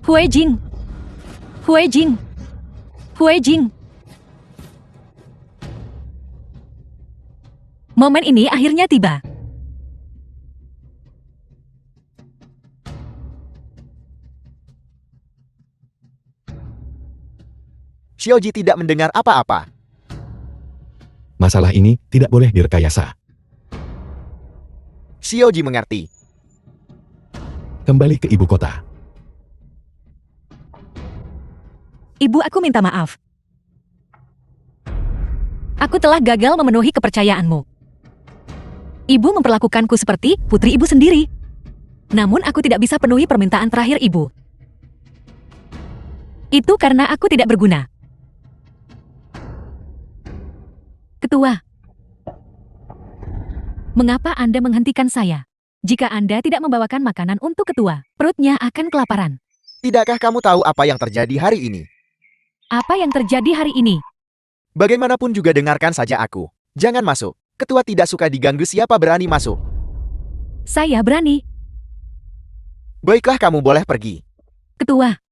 Huai Jing. Huai Jing. Huai Jing. Momen ini akhirnya tiba. Xiaoji tidak mendengar apa-apa. Masalah ini tidak boleh direkayasa. Xiaoji mengerti. Kembali ke ibu kota. Ibu, aku minta maaf. Aku telah gagal memenuhi kepercayaanmu. Ibu memperlakukanku seperti putri ibu sendiri. Namun aku tidak bisa penuhi permintaan terakhir ibu. Itu karena aku tidak berguna. Ketua, mengapa Anda menghentikan saya? Jika Anda tidak membawakan makanan untuk ketua, perutnya akan kelaparan. Tidakkah kamu tahu apa yang terjadi hari ini? Apa yang terjadi hari ini? Bagaimanapun juga dengarkan saja aku. Jangan masuk. Ketua tidak suka diganggu, siapa berani masuk. Saya berani. Baiklah, kamu boleh pergi. Ketua.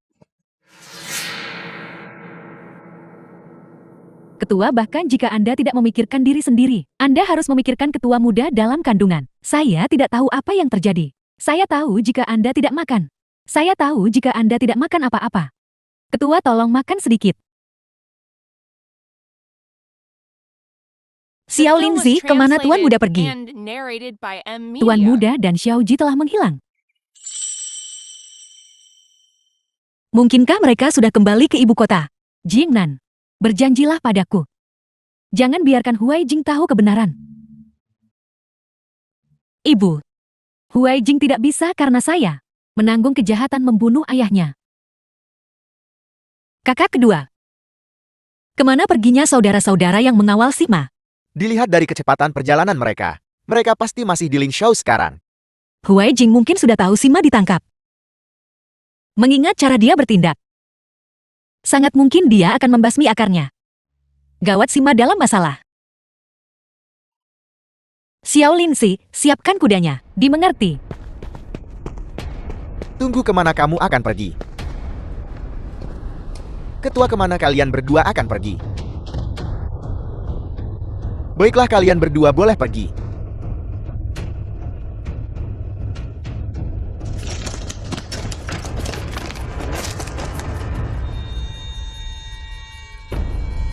Ketua, bahkan jika Anda tidak memikirkan diri sendiri, Anda harus memikirkan ketua muda dalam kandungan. Saya tidak tahu apa yang terjadi. Saya tahu jika Anda tidak makan. Saya tahu jika Anda tidak makan apa-apa. Ketua, tolong makan sedikit. The Xiao film was Linzi, kemana Tuan Muda translated pergi? and narrated by M Tuan Media. Muda dan Xiaoji telah menghilang. Mungkinkah mereka sudah kembali ke ibu kota? Jingnan, berjanjilah padaku. Jangan biarkan Huai Jing tahu kebenaran. Ibu, Huai Jing tidak bisa karena saya menanggung kejahatan membunuh ayahnya. Kakak kedua. Kemana perginya saudara-saudara yang mengawal Sima? Dilihat dari kecepatan perjalanan mereka, mereka pasti masih di Lingshao sekarang. Huai Jing mungkin sudah tahu Sima ditangkap. Mengingat cara dia bertindak, sangat mungkin dia akan membasmi akarnya. Gawat, Sima dalam masalah. Xiao Linzi, siapkan kudanya. Dimengerti. Tunggu, kemana kamu akan pergi? Ketua, kemana kalian berdua akan pergi? Baiklah, kalian berdua boleh pergi.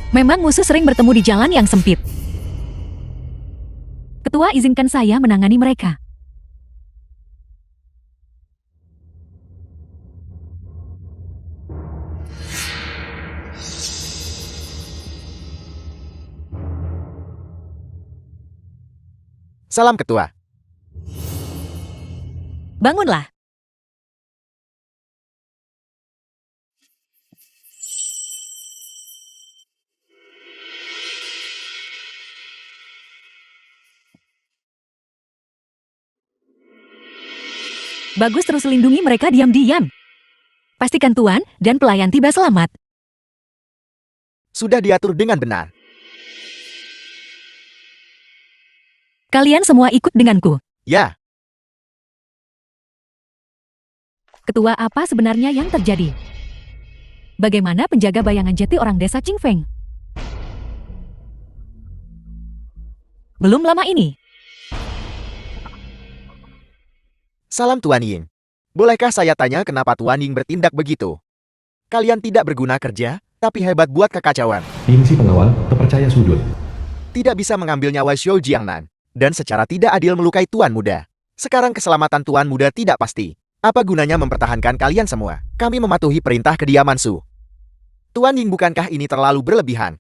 Memang musuh sering bertemu di jalan yang sempit. Ketua, izinkan saya menangani mereka. Salam, Ketua. Bangunlah. Bagus, terus lindungi mereka diam-diam. Pastikan tuan dan pelayan tiba selamat. Sudah diatur dengan benar. Kalian semua ikut denganku. Ya, Ketua, apa sebenarnya yang terjadi? Bagaimana penjaga bayangan jeti orang desa Qingfeng? Belum lama ini. salam Tuan Ying. Bolehkah saya tanya kenapa Tuan Ying bertindak begitu? Kalian tidak berguna kerja, tapi hebat buat kekacauan. Ying si pengawal, terpercaya sujud. Tidak bisa mengambil nyawa Xiao Jiangnan, dan secara tidak adil melukai Tuan Muda. Sekarang keselamatan Tuan Muda tidak pasti. Apa gunanya mempertahankan kalian semua? Kami mematuhi perintah kediaman Su. Tuan Ying, bukankah ini terlalu berlebihan?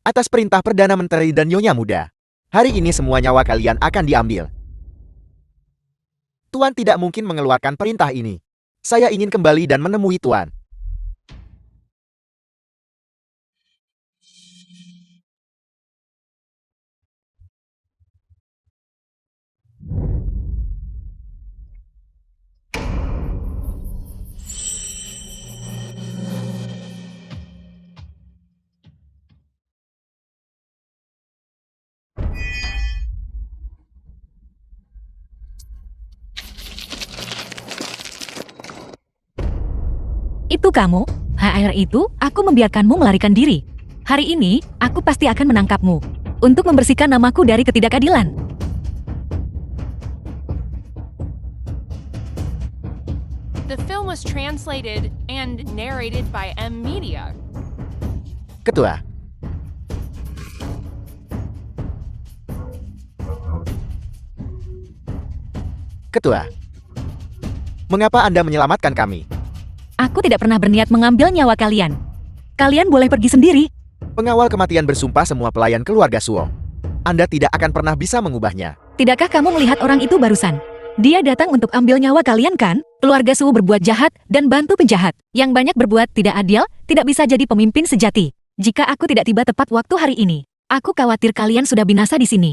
Atas perintah Perdana Menteri dan Nyonya Muda, hari ini semua nyawa kalian akan diambil. Tuan tidak mungkin mengeluarkan perintah ini. Saya ingin kembali dan menemui Tuan. Itu kamu? HR itu, aku membiarkanmu melarikan diri. Hari ini, aku pasti akan menangkapmu. Untuk membersihkan namaku dari ketidakadilan. The film was translated and narrated by M Media. Ketua. Ketua. Mengapa Anda menyelamatkan kami? Aku tidak pernah berniat mengambil nyawa kalian. Kalian boleh pergi sendiri. Pengawal kematian bersumpah semua pelayan keluarga Suo. Anda tidak akan pernah bisa mengubahnya. Tidakkah kamu melihat orang itu barusan? Dia datang untuk ambil nyawa kalian kan? Keluarga Su berbuat jahat dan bantu penjahat. Yang banyak berbuat tidak adil, tidak bisa jadi pemimpin sejati. Jika aku tidak tiba tepat waktu hari ini, aku khawatir kalian sudah binasa di sini.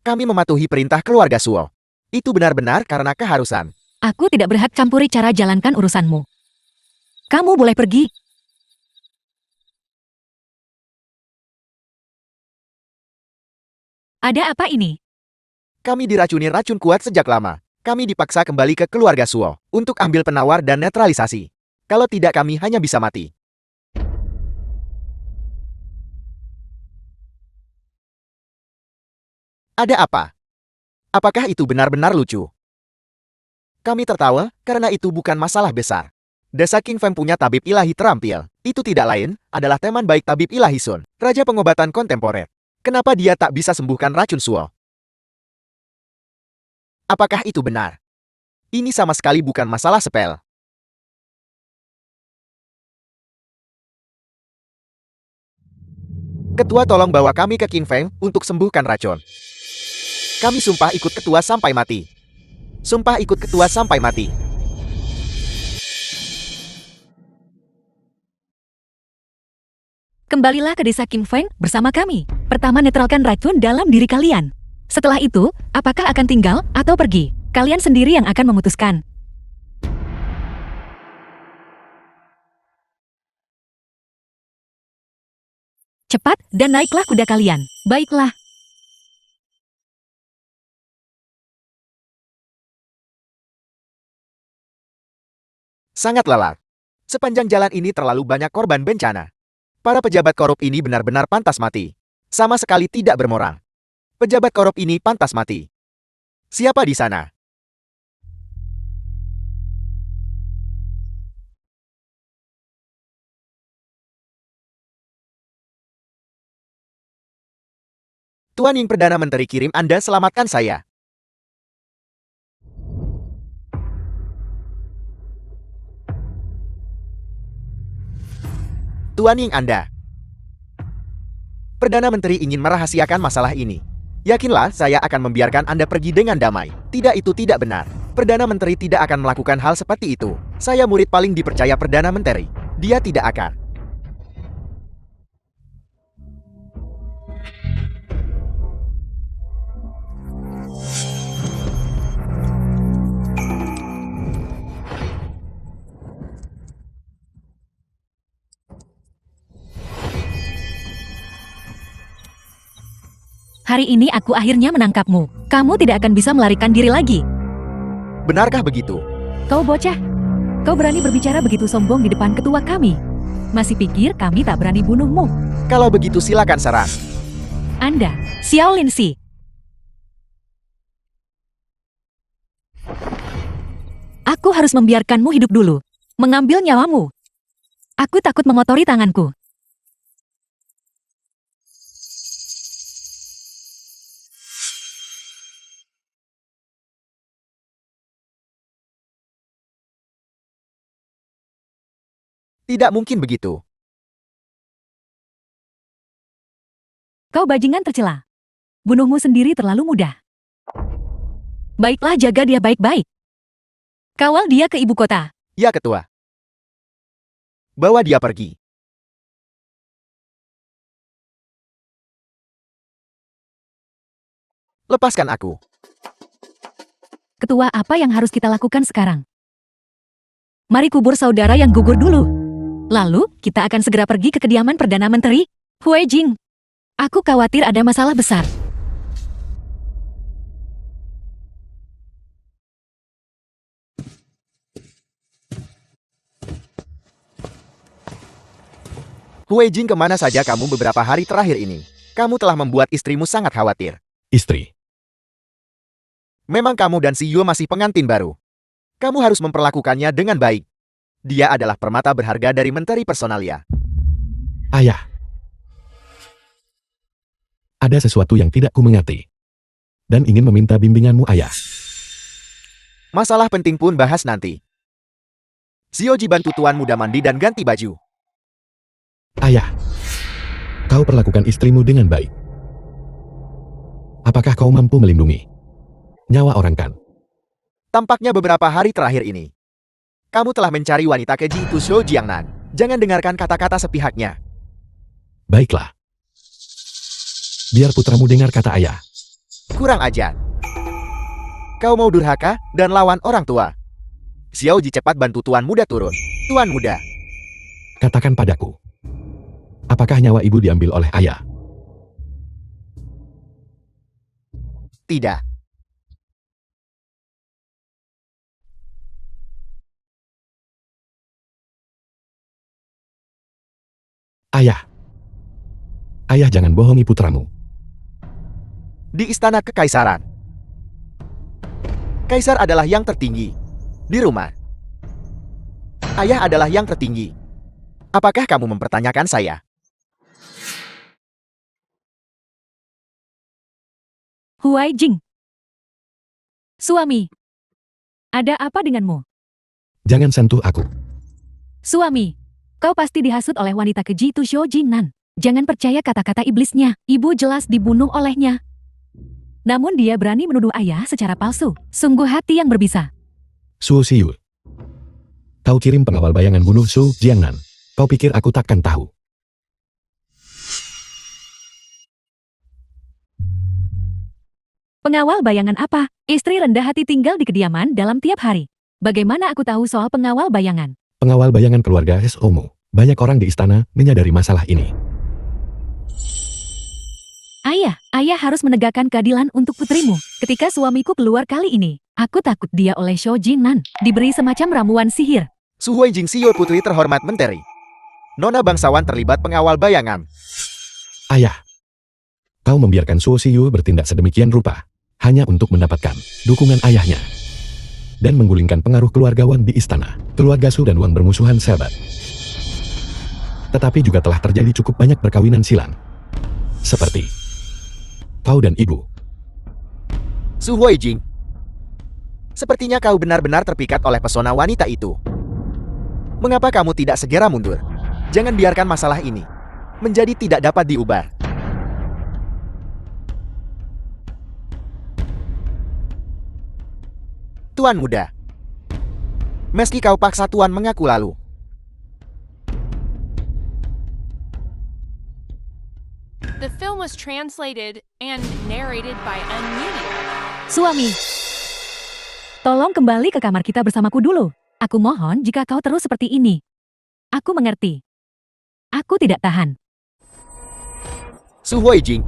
Kami mematuhi perintah keluarga Suo. Itu benar-benar karena keharusan. Aku tidak berhak campuri cara jalankan urusanmu. Kamu boleh pergi. Ada apa ini? Kami diracuni racun kuat sejak lama. Kami dipaksa kembali ke keluarga Suo untuk ambil penawar dan netralisasi. Kalau tidak, kami hanya bisa mati. Ada apa? Apakah itu benar-benar lucu? Kami tertawa karena itu bukan masalah besar. Desa Qingfeng punya tabib ilahi terampil. Itu tidak lain adalah teman baik tabib ilahi Sun, raja pengobatan kontemporer. Kenapa dia tak bisa sembuhkan racun Suo? Apakah itu benar? Ini sama sekali bukan masalah sepele. Ketua, tolong bawa kami ke Qingfeng untuk sembuhkan racun. Kami sumpah ikut ketua sampai mati. Sumpah ikut ketua sampai mati. Kembalilah ke desa Qingfeng bersama kami. Pertama, netralkan racun dalam diri kalian. Setelah itu, apakah akan tinggal atau pergi? Kalian sendiri yang akan memutuskan. Cepat dan naiklah kuda kalian. Baiklah. Sangat lelah. Sepanjang jalan ini terlalu banyak korban bencana. Para pejabat korup ini benar-benar pantas mati. Sama sekali tidak bermoral. Pejabat korup ini pantas mati. Siapa di sana? Tuan Ying, Perdana Menteri kirim Anda selamatkan saya. Tuan Ying, Anda. Perdana Menteri ingin merahasiakan masalah ini. Yakinlah, saya akan membiarkan Anda pergi dengan damai. Tidak, itu tidak benar. Perdana Menteri tidak akan melakukan hal seperti itu. Saya murid paling dipercaya Perdana Menteri. Dia tidak akan. Hari ini aku akhirnya menangkapmu. Kamu tidak akan bisa melarikan diri lagi. Benarkah begitu? Kau bocah. Kau berani berbicara begitu sombong di depan ketua kami. Masih pikir kami tak berani bunuhmu? Kalau begitu silakan serang. Anda, Xiao Linsi. Aku harus membiarkanmu hidup dulu. Mengambil nyawamu. Aku takut mengotori tanganku. Tidak mungkin begitu. Kau bajingan tercela. Bunuhmu sendiri terlalu mudah. Baiklah, jaga dia baik-baik. Kawal dia ke ibu kota. Ya, Ketua. Bawa dia pergi. Lepaskan aku. Ketua, apa yang harus kita lakukan sekarang? Mari kubur saudara yang gugur dulu. Lalu, kita akan segera pergi ke kediaman Perdana Menteri, Hui Jing. Aku khawatir ada masalah besar. Hui Jing, kemana saja kamu beberapa hari terakhir ini? Kamu telah membuat istrimu sangat khawatir. Istri. Memang kamu dan si Yu masih pengantin baru. Kamu harus memperlakukannya dengan baik. Dia adalah permata berharga dari Menteri Personalia. Ayah. Ada sesuatu yang tidak kumengerti. Dan ingin meminta bimbinganmu, ayah. Masalah penting pun bahas nanti. Xiaoji, bantu tuan muda mandi dan ganti baju. Ayah. Kau perlakukan istrimu dengan baik. Apakah kau mampu melindungi nyawa orang kan? Tampaknya beberapa hari terakhir ini, kamu telah mencari wanita keji itu Shou Jiangnan. Jangan dengarkan kata-kata sepihaknya. Baiklah. Biar putramu dengar kata ayah. Kurang ajar. Kau mau durhaka dan lawan orang tua. Xiaoji, cepat bantu tuan muda turun. Tuan muda. Katakan padaku. Apakah nyawa ibu diambil oleh ayah? Tidak. Ayah. Ayah, jangan bohongi putramu. Di istana kekaisaran. Kaisar adalah yang tertinggi. Di rumah, ayah adalah yang tertinggi. Apakah kamu mempertanyakan saya? Huai Jing. Suami. Ada apa denganmu? Jangan sentuh aku. Suami. Kau pasti dihasut oleh wanita keji itu Shou Jingnan. Jangan percaya kata-kata iblisnya. Ibu jelas dibunuh olehnya. Namun dia berani menuduh ayah secara palsu. Sungguh hati yang berbisa. Su Siyu. Kau kirim pengawal bayangan bunuh Su Jiangnan. Kau pikir aku takkan tahu? Pengawal bayangan apa? Istri rendah hati tinggal di kediaman dalam tiap hari. Bagaimana aku tahu soal pengawal bayangan? Pengawal bayangan keluarga Somu. Banyak orang di istana menyadari masalah ini. Ayah harus menegakkan keadilan untuk putrimu. Ketika suamiku keluar kali ini, aku takut dia oleh Shou Jingnan diberi semacam ramuan sihir. Su Hui Jing, Xiao putri terhormat menteri. Nona bangsawan terlibat pengawal bayangan. Ayah. Kau membiarkan Su Siyu bertindak sedemikian rupa hanya untuk mendapatkan dukungan ayahnya dan menggulingkan pengaruh keluarga Wang di istana. Keluarga Su dan Wang bermusuhan sahabat. Tetapi juga telah terjadi cukup banyak perkawinan silang. Seperti kau dan ibu. Su Hui Jing. Sepertinya kau benar-benar terpikat oleh pesona wanita itu. Mengapa kamu tidak segera mundur? Jangan biarkan masalah ini menjadi tidak dapat diubah. Tuan muda. Meski kau paksa tuan mengaku lalu. The film was translated and narrated by M Media. Suami. Tolong kembali ke kamar kita bersamaku dulu. Aku mohon jika kau terus seperti ini. Aku mengerti. Aku tidak tahan. Su Hui Jing.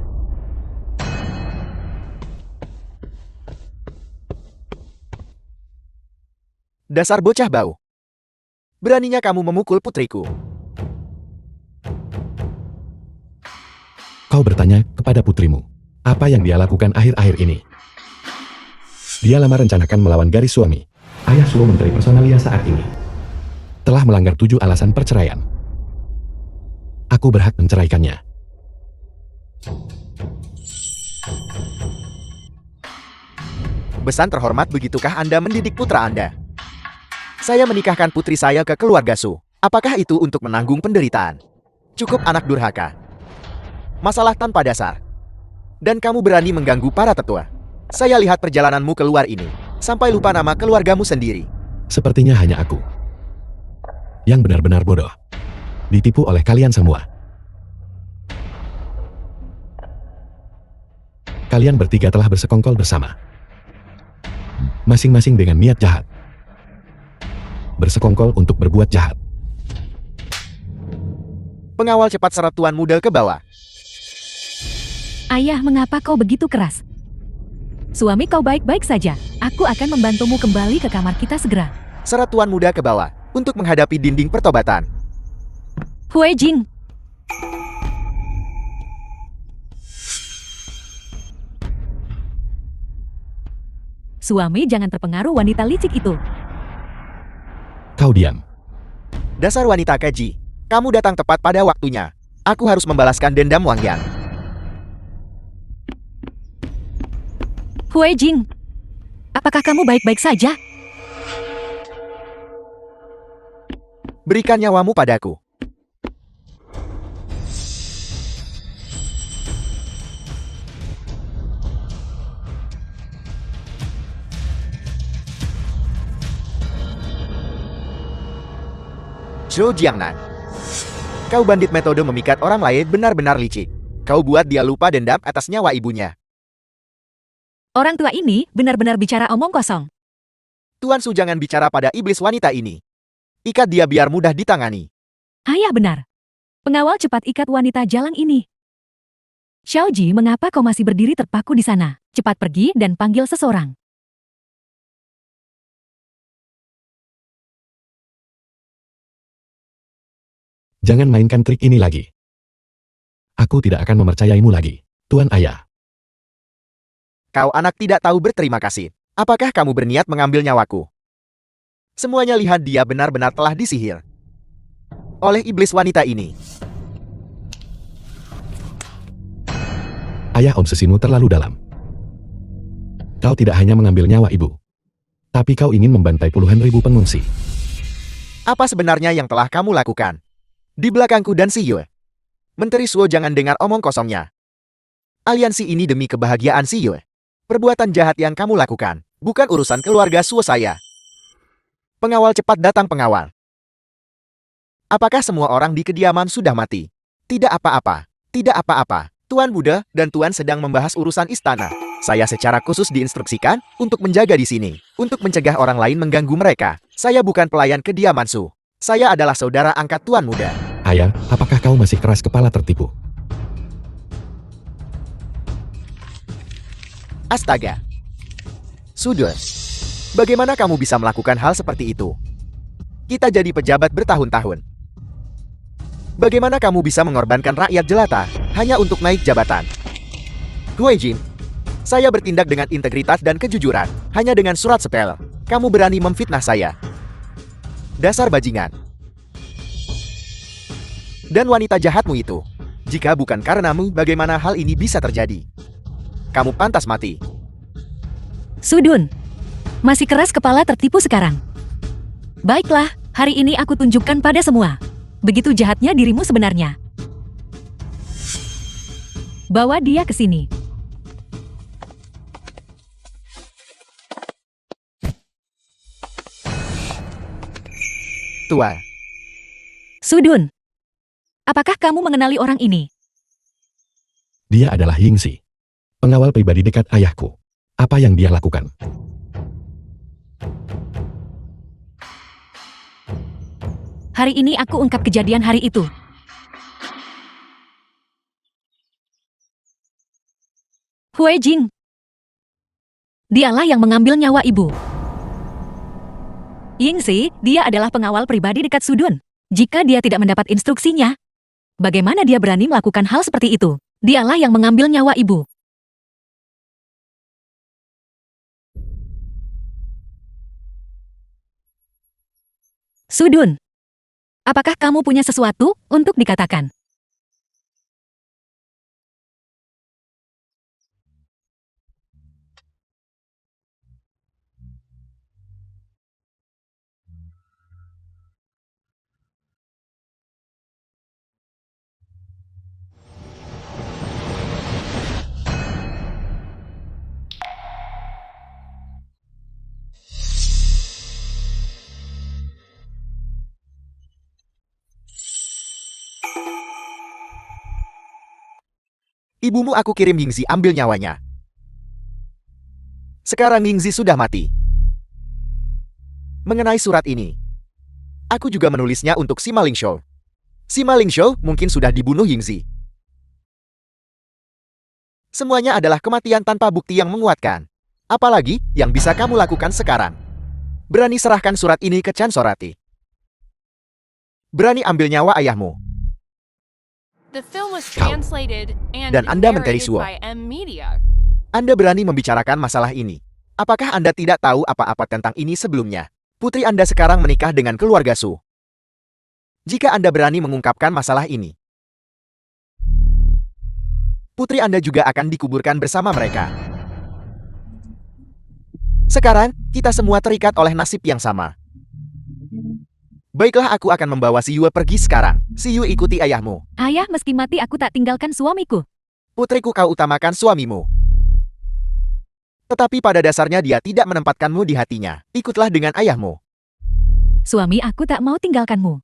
Dasar bocah bau. Beraninya kamu memukul putriku. Kau bertanya kepada putrimu, apa yang dia lakukan akhir-akhir ini? Dia lama rencanakan melawan garis suami. Ayah Suo Menteri Personalia saat ini telah melanggar 7 alasan perceraian. Aku berhak menceraikannya. Besan terhormat, begitukah Anda mendidik putra Anda? Saya menikahkan putri saya ke keluarga Su. Apakah itu untuk menanggung penderitaan? Cukup, anak durhaka. Masalah tanpa dasar. Dan kamu berani mengganggu para tetua. Saya lihat perjalananmu keluar ini, sampai lupa nama keluargamu sendiri. Sepertinya hanya aku yang benar-benar bodoh. Ditipu oleh kalian semua. Kalian bertiga telah bersekongkol bersama. Masing-masing dengan niat jahat. Bersekongkol untuk berbuat jahat. Pengawal cepat seret Tuan Muda ke bawah. Ayah, mengapa kau begitu keras? Suami kau baik-baik saja. Aku akan membantumu kembali ke kamar kita segera. Seret Tuan Muda ke bawah untuk menghadapi dinding pertobatan. Hue Jing. Suami, jangan terpengaruh wanita licik itu. Kau diam. Dasar wanita keji. Kamu datang tepat pada waktunya. Aku harus membalaskan dendam Wang Yang. Hue Jing, apakah kamu baik-baik saja? Berikan nyawamu padaku. Zhou Jiangnan. Kau bandit, metode memikat orang lain benar-benar licik. Kau buat dia lupa dendam atas nyawa ibunya. Orang tua ini benar-benar bicara omong kosong. Tuan Su, jangan bicara pada iblis wanita ini. Ikat dia biar mudah ditangani. Ayah benar. Pengawal cepat ikat wanita jalang ini. Xiaoji, mengapa kau masih berdiri terpaku di sana? Cepat pergi dan panggil seseorang. Jangan mainkan trik ini lagi. Aku tidak akan mempercayaimu lagi, Tuan Ayah. Kau anak tidak tahu berterima kasih. Apakah kamu berniat mengambil nyawaku? Semuanya lihat, dia benar-benar telah disihir oleh iblis wanita ini. Ayah, obsesimu terlalu dalam. Kau tidak hanya mengambil nyawa ibu, tapi kau ingin membantai puluhan ribu pengungsi. Apa sebenarnya yang telah kamu lakukan? Di belakangku dan si Yue. Menteri Suo, jangan dengar omong kosongnya. Aliansi ini demi kebahagiaan si Yue. Perbuatan jahat yang kamu lakukan bukan urusan keluarga Suo saya. Pengawal, cepat datang pengawal. Apakah semua orang di kediaman sudah mati? Tidak apa-apa. Tidak apa-apa. Tuan Buddha dan Tuan sedang membahas urusan istana. Saya secara khusus diinstruksikan untuk menjaga di sini, untuk mencegah orang lain mengganggu mereka. Saya bukan pelayan kediaman Su. Saya adalah saudara angkat Tuan Muda. Ayah, apakah kau masih keras kepala tertipu? Astaga. Sudah. Bagaimana kamu bisa melakukan hal seperti itu? Kita jadi pejabat bertahun-tahun. Bagaimana kamu bisa mengorbankan rakyat jelata hanya untuk naik jabatan? Hue Jin, saya bertindak dengan integritas dan kejujuran. Hanya dengan surat sepel, kamu berani memfitnah saya. Dasar bajingan. Dan wanita jahatmu itu. Jika bukan karenamu, bagaimana hal ini bisa terjadi? Kamu pantas mati. Sudun, masih keras kepala tertipu sekarang. Baiklah, hari ini aku tunjukkan pada semua. Begitu jahatnya dirimu sebenarnya. Bawa dia ke sini. Tua. Sudun, apakah kamu mengenali orang ini? Dia adalah Yingxi, pengawal pribadi dekat ayahku. Apa yang dia lakukan? Hari ini aku ungkap kejadian hari itu. Hue Jing. Dialah yang mengambil nyawa ibu. Yingzi, dia adalah pengawal pribadi dekat Sudun. Jika dia tidak mendapat instruksinya, bagaimana dia berani melakukan hal seperti itu? Dialah yang mengambil nyawa ibu. Sudun, apakah kamu punya sesuatu untuk dikatakan? Ibumu aku kirim Yingzi ambil nyawanya. Sekarang Yingzi sudah mati. Mengenai surat ini, aku juga menulisnya untuk Sima Lingshou. Sima Lingshou mungkin sudah dibunuh Yingzi. Semuanya adalah kematian tanpa bukti yang menguatkan. Apalagi yang bisa kamu lakukan sekarang? Berani serahkan surat ini ke Chan Sorati. Berani ambil nyawa ayahmu. The film was translated and Dan Anda Menteri narrated Suo. by M Media. Anda berani membicarakan masalah ini. Apakah Anda tidak tahu apa-apa tentang ini sebelumnya? Putri Anda sekarang menikah dengan keluarga Su. Jika Anda berani mengungkapkan masalah ini, putri Anda juga akan dikuburkan bersama mereka. Sekarang, kita semua terikat oleh nasib yang sama. Baiklah, aku akan membawa si Yue pergi sekarang. Si Yue ikuti ayahmu. Ayah, meski mati aku tak tinggalkan suamiku. Putriku, kau utamakan suamimu. Tetapi pada dasarnya dia tidak menempatkanmu di hatinya. Ikutlah dengan ayahmu. Suami aku tak mau tinggalkanmu.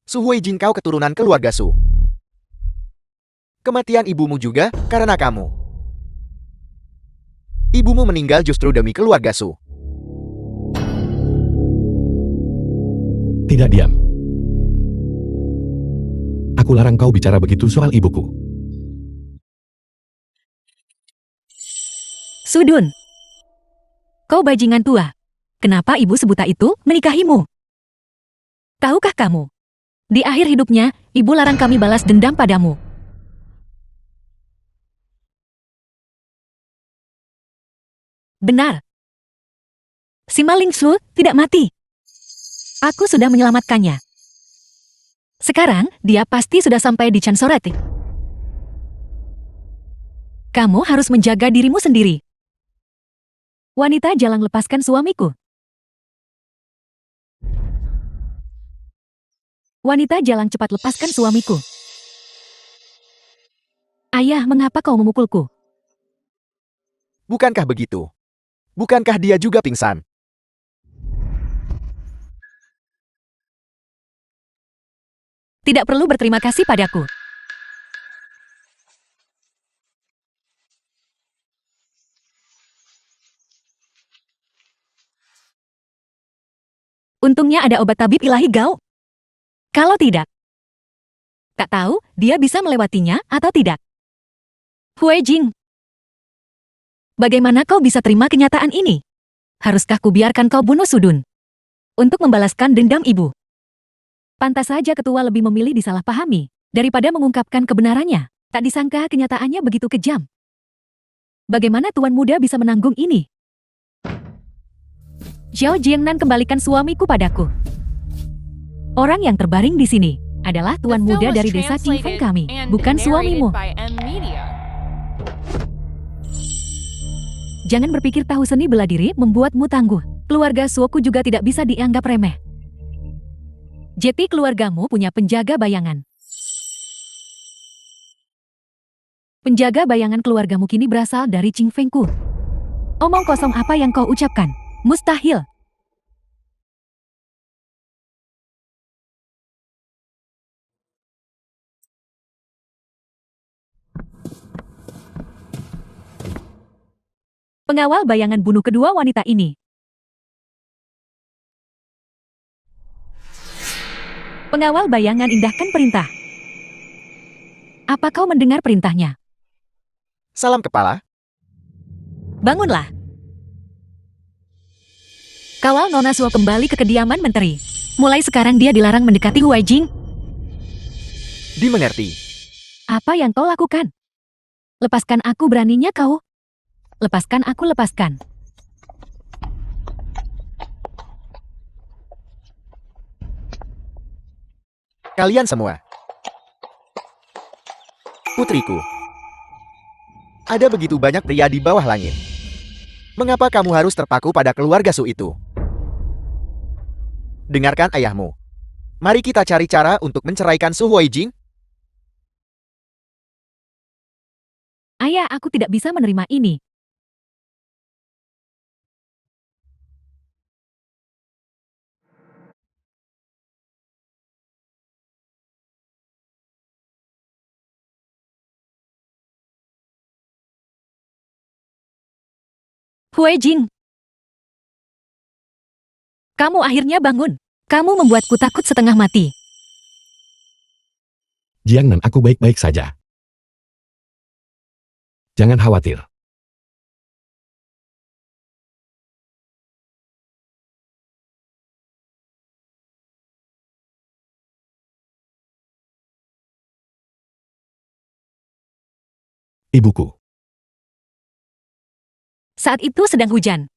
Su Huijin, kau keturunan keluarga Su. Kematian ibumu juga karena kamu. Ibumu meninggal justru demi keluarga Su. Tidak, diam. Aku larang kau bicara begitu soal ibuku. Sudun, kau bajingan tua. Kenapa ibu sebuta itu menikahimu? Tahukah kamu? Di akhir hidupnya, ibu larang kami balas dendam padamu. Benar. Sima Lingsu tidak mati. Aku sudah menyelamatkannya. Sekarang, dia pasti sudah sampai di Chan Sorati. Kamu harus menjaga dirimu sendiri. Wanita, jalang, lepaskan suamiku. Wanita, jalang, cepat lepaskan suamiku. Ayah, mengapa kau memukulku? Bukankah begitu? Bukankah dia juga pingsan? Tidak perlu berterima kasih padaku. Untungnya ada obat tabib ilahi Gao. Kalau tidak, tak tahu dia bisa melewatinya atau tidak. Hui Jing, bagaimana kau bisa terima kenyataan ini? Haruskah kubiarkan kau bunuh Sudun untuk membalaskan dendam ibu? Pantas saja ketua lebih memilih disalahpahami daripada mengungkapkan kebenarannya. Tak disangka kenyataannya begitu kejam. Bagaimana tuan muda bisa menanggung ini? Xiao Jiangnan, kembalikan suamiku padaku. Orang yang terbaring di sini adalah tuan The film muda was dari desa Qingfeng translated kami, and bukan narrated suamimu. by M Media. Jangan berpikir tahu seni bela diri membuatmu tangguh. Keluarga Suoku juga tidak bisa dianggap remeh. Jeti, keluargamu punya penjaga bayangan. Penjaga bayangan keluargamu kini berasal dari Qingfengku. Omong kosong apa yang kau ucapkan? Mustahil. Pengawal bayangan bunuh kedua wanita ini. Pengawal bayangan, indahkan perintah. Apa kau mendengar perintahnya? Salam kepala. Bangunlah. Kawal Nona Suo kembali ke kediaman menteri. Mulai sekarang dia dilarang mendekati Huai Jing. Dimengerti. Apa yang kau lakukan? Lepaskan aku beraninya kau. Lepaskan aku, lepaskan. Kalian semua. Putriku. Ada begitu banyak pria di bawah langit. Mengapa kamu harus terpaku pada keluarga Su itu? Dengarkan ayahmu. Mari kita cari cara untuk menceraikan Su Huaijing. Ayah, aku tidak bisa menerima ini. Huai Jing. Kamu akhirnya bangun. Kamu membuatku takut setengah mati. Jiang Nan, aku baik-baik saja. Jangan khawatir. Ibuku. Saat itu sedang hujan.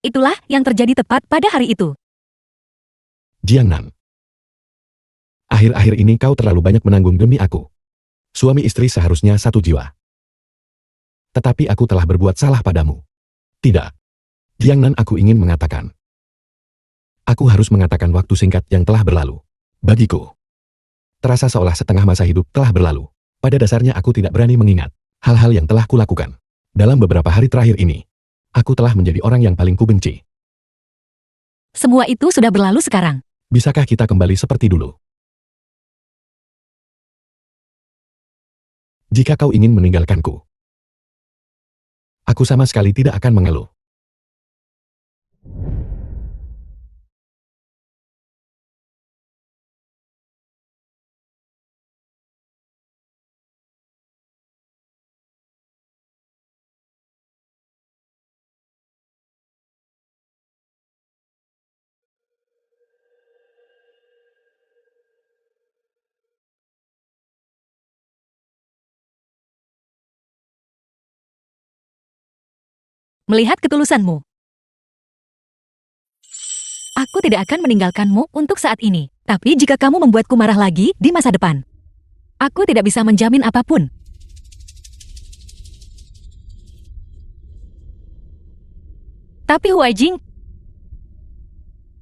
Itulah yang terjadi tepat pada hari itu. Jiang Nan. Akhir-akhir ini kau terlalu banyak menanggung demi aku. Suami istri seharusnya satu jiwa. Tetapi aku telah berbuat salah padamu. Tidak. Jiang Nan, aku ingin mengatakan. Aku harus mengatakan waktu singkat yang telah berlalu. Bagiku. Terasa seolah setengah masa hidup telah berlalu. Pada dasarnya aku tidak berani mengingat hal-hal yang telah kulakukan. Dalam beberapa hari terakhir ini, aku telah menjadi orang yang paling kubenci. Semua itu sudah berlalu sekarang. Bisakah kita kembali seperti dulu? Jika kau ingin meninggalkanku, aku sama sekali tidak akan mengeluh. Melihat ketulusanmu. Aku tidak akan meninggalkanmu untuk saat ini. Tapi jika kamu membuatku marah lagi di masa depan, aku tidak bisa menjamin apapun. Tapi Huai Jing,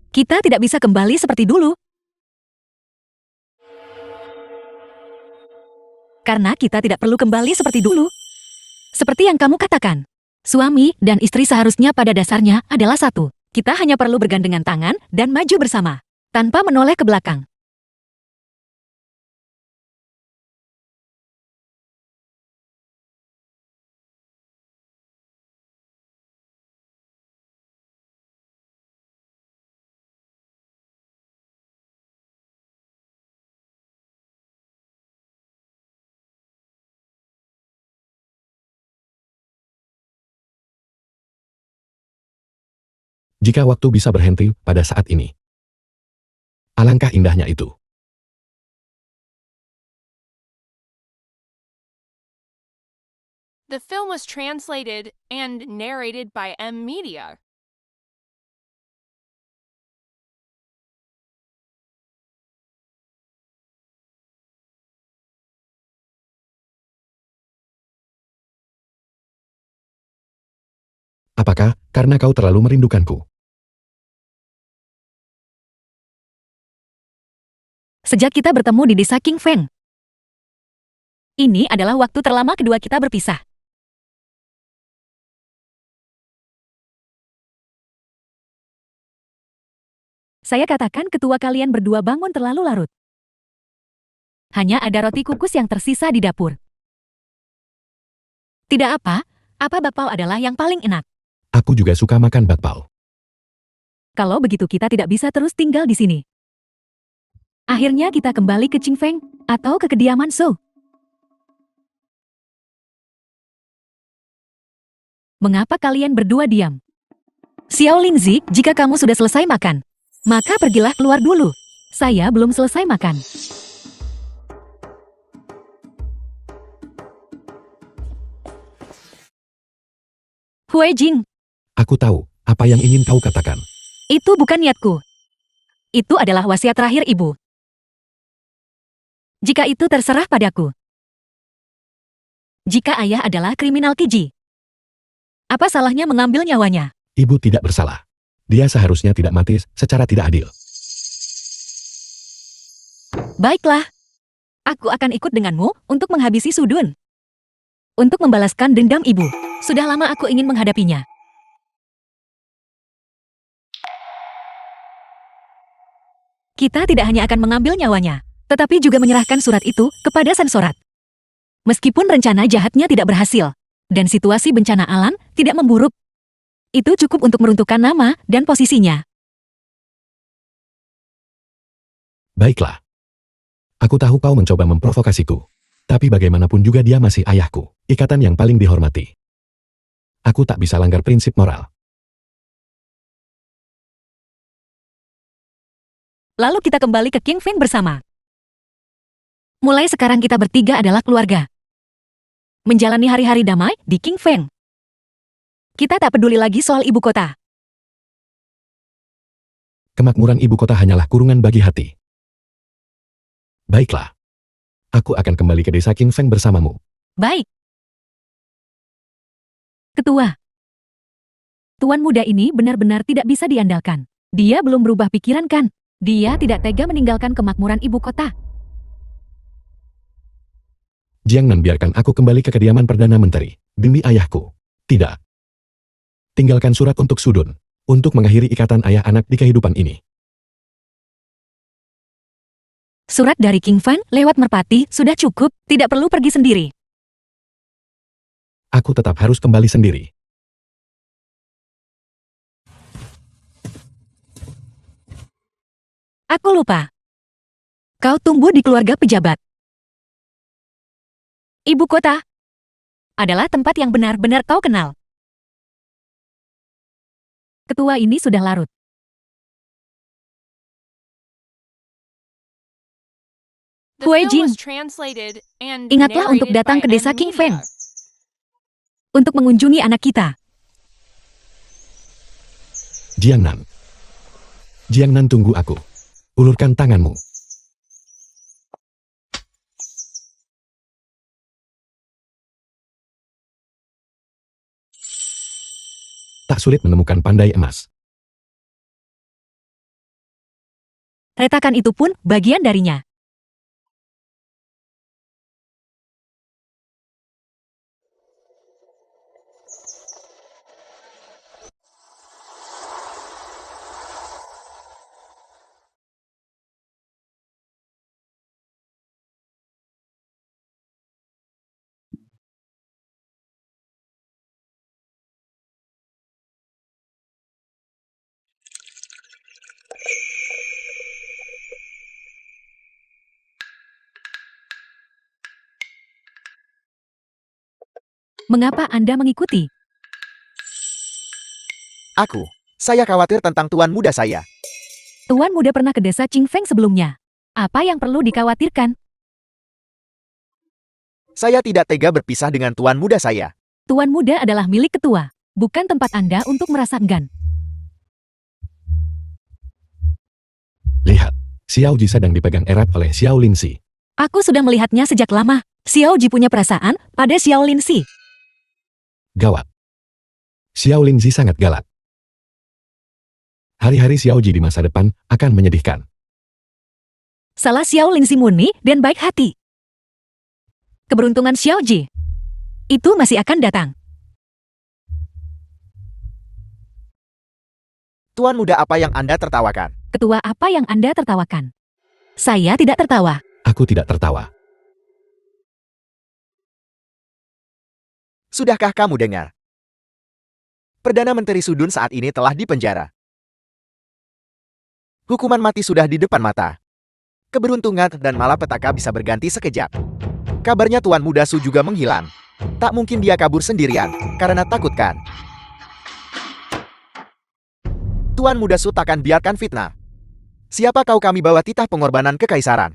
kita tidak bisa kembali seperti dulu. Karena kita tidak perlu kembali seperti dulu. Seperti yang kamu katakan. Suami dan istri seharusnya pada dasarnya adalah satu. Kita hanya perlu bergandengan tangan dan maju bersama, tanpa menoleh ke belakang. Jika waktu bisa berhenti pada saat ini. Alangkah indahnya itu. The film was translated and narrated by M Media. Apakah karena kau terlalu merindukanku? Sejak kita bertemu di desa King Feng. Ini adalah waktu terlama kedua kita berpisah. Saya katakan ketua kalian berdua bangun terlalu larut. Hanya ada roti kukus yang tersisa di dapur. Tidak apa bakpao adalah yang paling enak. Aku juga suka makan bakpao. Kalau begitu kita tidak bisa terus tinggal di sini. Akhirnya kita kembali ke Qingfeng, Atau ke kediaman Su? Mengapa kalian berdua diam? Xiao Lingzi, jika kamu sudah selesai makan, maka pergilah keluar dulu. Saya belum selesai makan. Hui Jing, Aku tahu apa yang ingin kau katakan. itu bukan niatku. Itu adalah wasiat terakhir ibu. Jika itu terserah padaku. Jika ayah adalah kriminal keji, apa salahnya mengambil nyawanya? Ibu tidak bersalah. Dia seharusnya tidak mati secara tidak adil. Baiklah. Aku akan ikut denganmu untuk menghabisi Sudun. Untuk membalaskan dendam ibu. Sudah lama aku ingin menghadapinya. Kita tidak hanya akan mengambil nyawanya, tetapi juga menyerahkan surat itu kepada Sensorat. Meskipun rencana jahatnya tidak berhasil, dan situasi bencana alam tidak memburuk, itu cukup untuk meruntuhkan nama dan posisinya. Baiklah. Aku tahu kau mencoba memprovokasiku. Tapi bagaimanapun juga dia masih ayahku. Ikatan yang paling dihormati. Aku tak bisa langgar prinsip moral. Lalu kita kembali ke King Feng bersama. Mulai sekarang kita bertiga adalah keluarga. Menjalani hari-hari damai di King Feng. Kita tak peduli lagi soal ibu kota. Kemakmuran ibu kota hanyalah kurungan bagi hati. Baiklah. Aku akan kembali ke desa King Feng bersamamu. Baik. Ketua. Tuan muda ini benar-benar tidak bisa diandalkan. Dia belum berubah pikiran kan? Dia tidak tega meninggalkan kemakmuran ibu kota. Jiangnan, biarkan aku kembali ke kediaman Perdana Menteri. Demi ayahku. Tidak. Tinggalkan surat untuk Sudun. Untuk mengakhiri ikatan ayah anak di kehidupan ini. Surat dari King Fan lewat merpati sudah cukup, tidak perlu pergi sendiri. Aku tetap harus kembali sendiri. Aku lupa. Kau tumbuh di keluarga pejabat. Ibu kota adalah tempat yang benar-benar kau kenal. Ketua ini sudah larut. The Hui film Jing, was translated and ingatlah untuk narrated datang by ke desa M King Feng. Media. Untuk mengunjungi anak kita. Jiangnan. Jiangnan, tunggu aku. Ulurkan tanganmu. Tak sulit menemukan pandai emas. Retakan itu pun bagian darinya. Mengapa Anda mengikuti? Saya khawatir tentang tuan muda saya. Tuan muda pernah ke desa King Feng sebelumnya. Apa yang perlu dikhawatirkan? Saya tidak tega berpisah dengan tuan muda saya. Tuan muda adalah milik ketua, bukan tempat Anda untuk merasa enggan. Lihat, Xiao Ji sedang dipegang erat oleh Xiao Lingzi. Aku sudah melihatnya sejak lama. Xiao Ji punya perasaan pada Xiao Lingzi. Gawat. Xiao Lingzi sangat galak. Hari-hari Xiao Ji di masa depan akan menyedihkan. Salah Xiao Lingzi murni dan baik hati. Keberuntungan Xiao Ji itu masih akan datang. Tuan muda, apa yang Anda tertawakan? Ketua, apa yang Anda tertawakan? Saya tidak tertawa. Aku tidak tertawa. Sudahkah kamu dengar? Perdana Menteri Sudun saat ini telah dipenjara. Hukuman mati sudah di depan mata. Keberuntungan dan malapetaka bisa berganti sekejap. Kabarnya Tuan Muda Su juga menghilang. Tak mungkin dia kabur sendirian, karena takut kan? Tuan Muda Su takkan biarkan fitnah. Siapa kau kami bawa titah pengorbanan kekaisaran?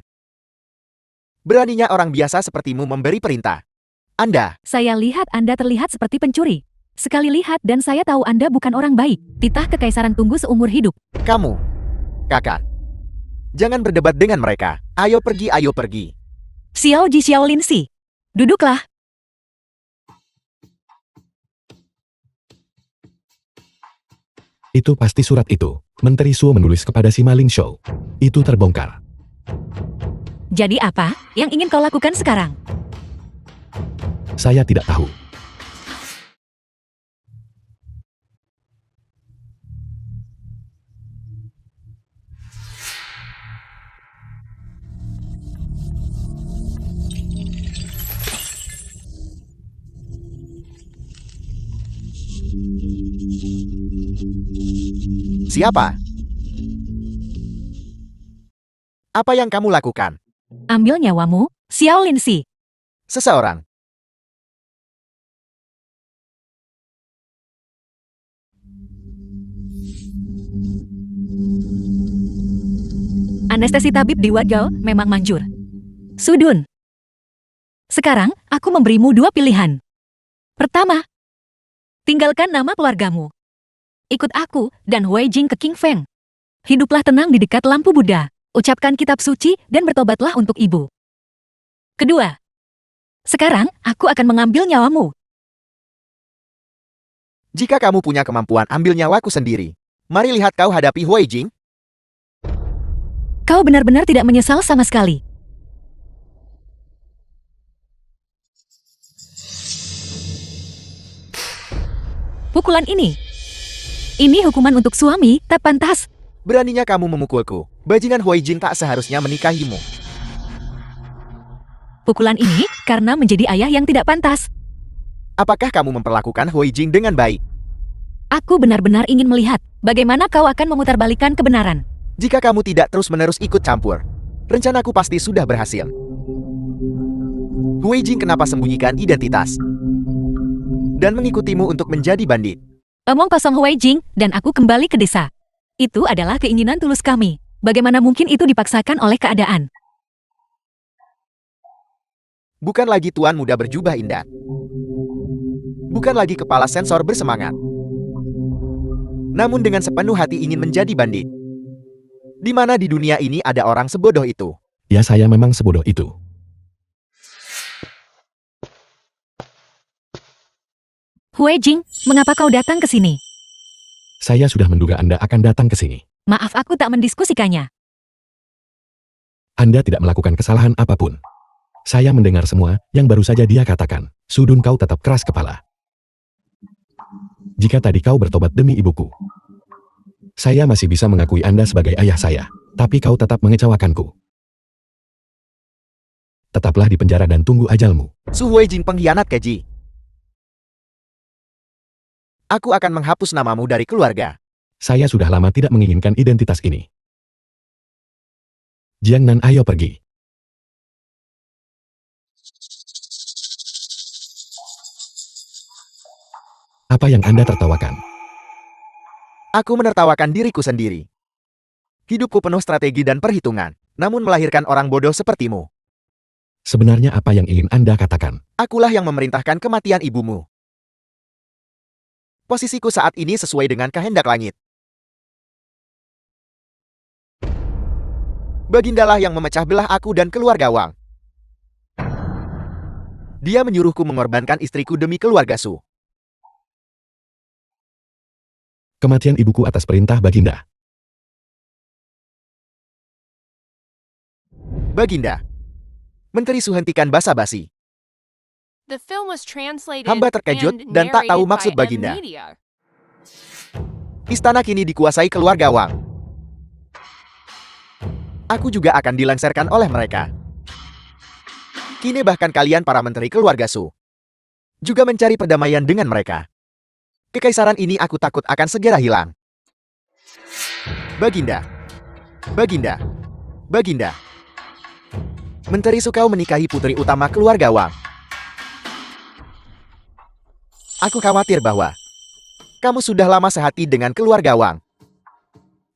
Beraninya orang biasa sepertimu memberi perintah. Anda, Saya lihat Anda terlihat seperti pencuri. Sekali lihat dan saya tahu Anda bukan orang baik. Titah kekaisaran tunggu seumur hidup. kamu, kakak. Jangan berdebat dengan mereka. Ayo pergi, ayo pergi. Xiao Ji Xiao Lin Si. Duduklah. Itu pasti surat itu. Menteri Su menulis kepada si maling Shou. Itu terbongkar. Jadi apa yang ingin kau lakukan sekarang? Saya tidak tahu. Siapa? Apa yang kamu lakukan? Ambil nyawamu, Xiao Lin Si. Seseorang. Anestesi tabib di Wadgao memang manjur. Sudun. Sekarang, aku memberimu dua pilihan. Pertama, tinggalkan nama keluargamu. Ikut aku dan Wei Jing ke King Feng. Hiduplah tenang di dekat lampu Buddha. Ucapkan kitab suci dan bertobatlah untuk ibu. Kedua, sekarang aku akan mengambil nyawamu. Jika kamu punya kemampuan ambil nyawaku sendiri, mari lihat kau hadapi Hui Jing. Kau benar-benar tidak menyesal sama sekali. Pukulan ini hukuman untuk suami, tak pantas. Beraninya kamu memukulku. Bajingan Hui Jing tak seharusnya menikahimu. Pukulan ini karena menjadi ayah yang tidak pantas. Apakah kamu memperlakukan Hui Jing dengan baik? Aku benar-benar ingin melihat bagaimana kau akan memutarbalikkan kebenaran. Jika kamu tidak terus-menerus ikut campur, rencanaku pasti sudah berhasil. Hui Jing kenapa sembunyikan identitas dan mengikutimu untuk menjadi bandit? Omong kosong Wei Jing dan aku kembali ke desa. Itu adalah keinginan tulus kami. Bagaimana mungkin itu dipaksakan oleh keadaan? Bukan lagi tuan muda berjubah indah. Bukan lagi kepala sensor bersemangat. Namun dengan sepenuh hati ingin menjadi bandit. Di mana di dunia ini ada orang sebodoh itu? Ya saya memang sebodoh itu. Wei Jing, mengapa kau datang ke sini? Saya sudah menduga Anda akan datang ke sini. Maaf aku tak mendiskusikannya. Anda tidak melakukan kesalahan apapun. Saya mendengar semua yang baru saja dia katakan. Sudun kau tetap keras kepala. Jika tadi kau bertobat demi ibuku, saya masih bisa mengakui Anda sebagai ayah saya. Tapi kau tetap mengecewakanku. Tetaplah di penjara dan tunggu ajalmu. Su Hui Jing pengkhianat keji. Aku akan menghapus namamu dari keluarga. Saya sudah lama tidak menginginkan identitas ini. Jiang Nan, ayo pergi. Apa yang Anda tertawakan? Aku menertawakan diriku sendiri. Hidupku penuh strategi dan perhitungan, namun melahirkan orang bodoh sepertimu. Sebenarnya apa yang ingin Anda katakan? Akulah yang memerintahkan kematian ibumu. Posisiku saat ini sesuai dengan kehendak langit. Bagindalah yang memecah belah aku dan keluarga Wang. Dia menyuruhku mengorbankan istriku demi keluarga Su. Kematian ibuku atas perintah Baginda. Baginda. Menteri Su hentikan basa-basi. The film was translated Hamba terkejut and dan tak tahu narrated maksud by Baginda. M-Media. Istana kini dikuasai keluarga Wang. Aku juga akan dilengsarkan oleh mereka. Kini bahkan kalian para menteri keluarga Su juga mencari perdamaian dengan mereka. Kekaisaran ini aku takut akan segera hilang. Baginda. Baginda. Baginda. Menteri Sukau menikahi putri utama keluarga Wang. Aku khawatir bahwa kamu sudah lama sehati dengan keluarga Wang.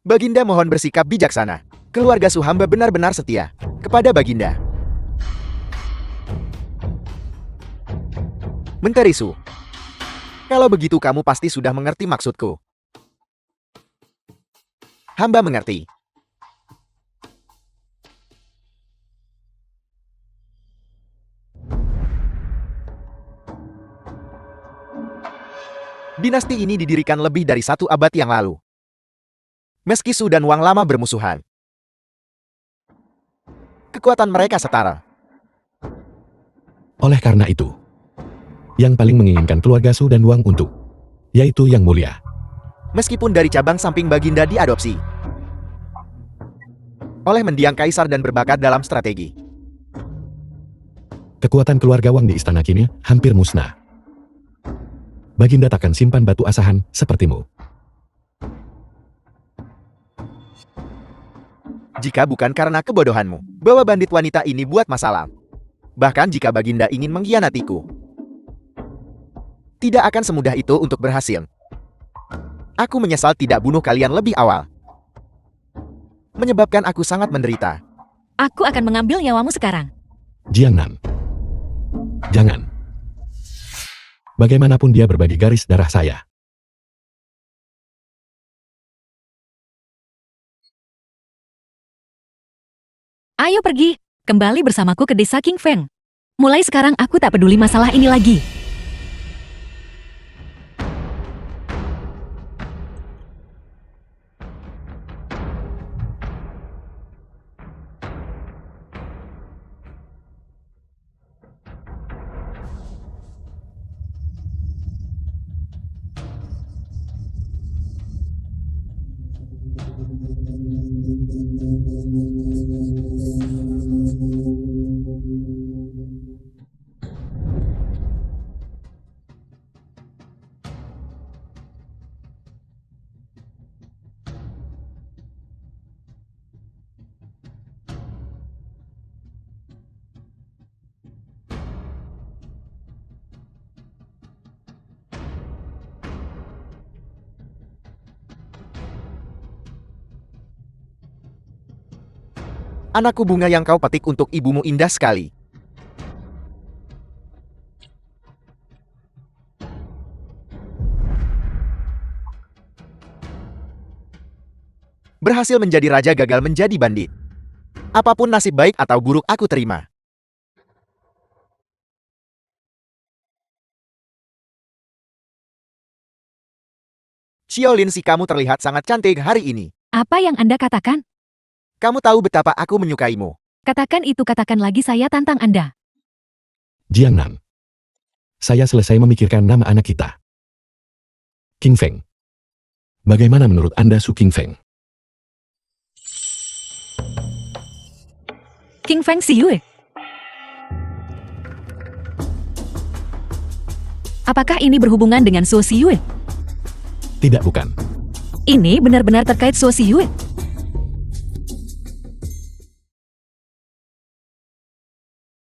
Baginda mohon bersikap bijaksana. Keluarga Su hamba benar-benar setia kepada Baginda. Menteri Su, kalau begitu kamu pasti sudah mengerti maksudku. Hamba mengerti. Dinasti ini didirikan lebih dari 1 abad yang lalu. Meski Su dan Wang lama bermusuhan, kekuatan mereka setara. Oleh karena itu, yang paling menginginkan keluarga Su dan Wang untuk, yaitu yang mulia. Meskipun dari cabang samping Baginda diadopsi oleh mendiang kaisar dan berbakat dalam strategi. Kekuatan keluarga Wang di istana kini hampir musnah. Baginda takkan simpan batu asahan sepertimu. Jika bukan karena kebodohanmu, bahwa bandit wanita ini buat masalah. Bahkan jika Baginda ingin mengkhianatiku, tidak akan semudah itu untuk berhasil. Aku menyesal tidak bunuh kalian lebih awal. Menyebabkan aku sangat menderita. Aku akan mengambil nyawamu sekarang. Jiangnan. Jangan. Bagaimanapun dia berbagi garis darah saya. Ayo pergi, kembali bersamaku ke desa King Feng. Mulai sekarang aku tak peduli masalah ini lagi. Anakku, bunga yang kau petik untuk ibumu indah sekali. Berhasil menjadi raja, gagal menjadi bandit. Apapun nasib baik atau buruk aku terima. Xiaolin, si kamu terlihat sangat cantik hari ini. Apa yang Anda katakan? Kamu tahu betapa aku menyukaimu. Katakan itu, katakan lagi, saya tantang Anda. Jiangnan. Saya selesai memikirkan nama anak kita. King Feng. Bagaimana menurut Anda, Su King Feng? King Feng Xiyue. Apakah ini berhubungan dengan Su Xiyue? Tidak, bukan. Ini benar-benar terkait Su Xiyue.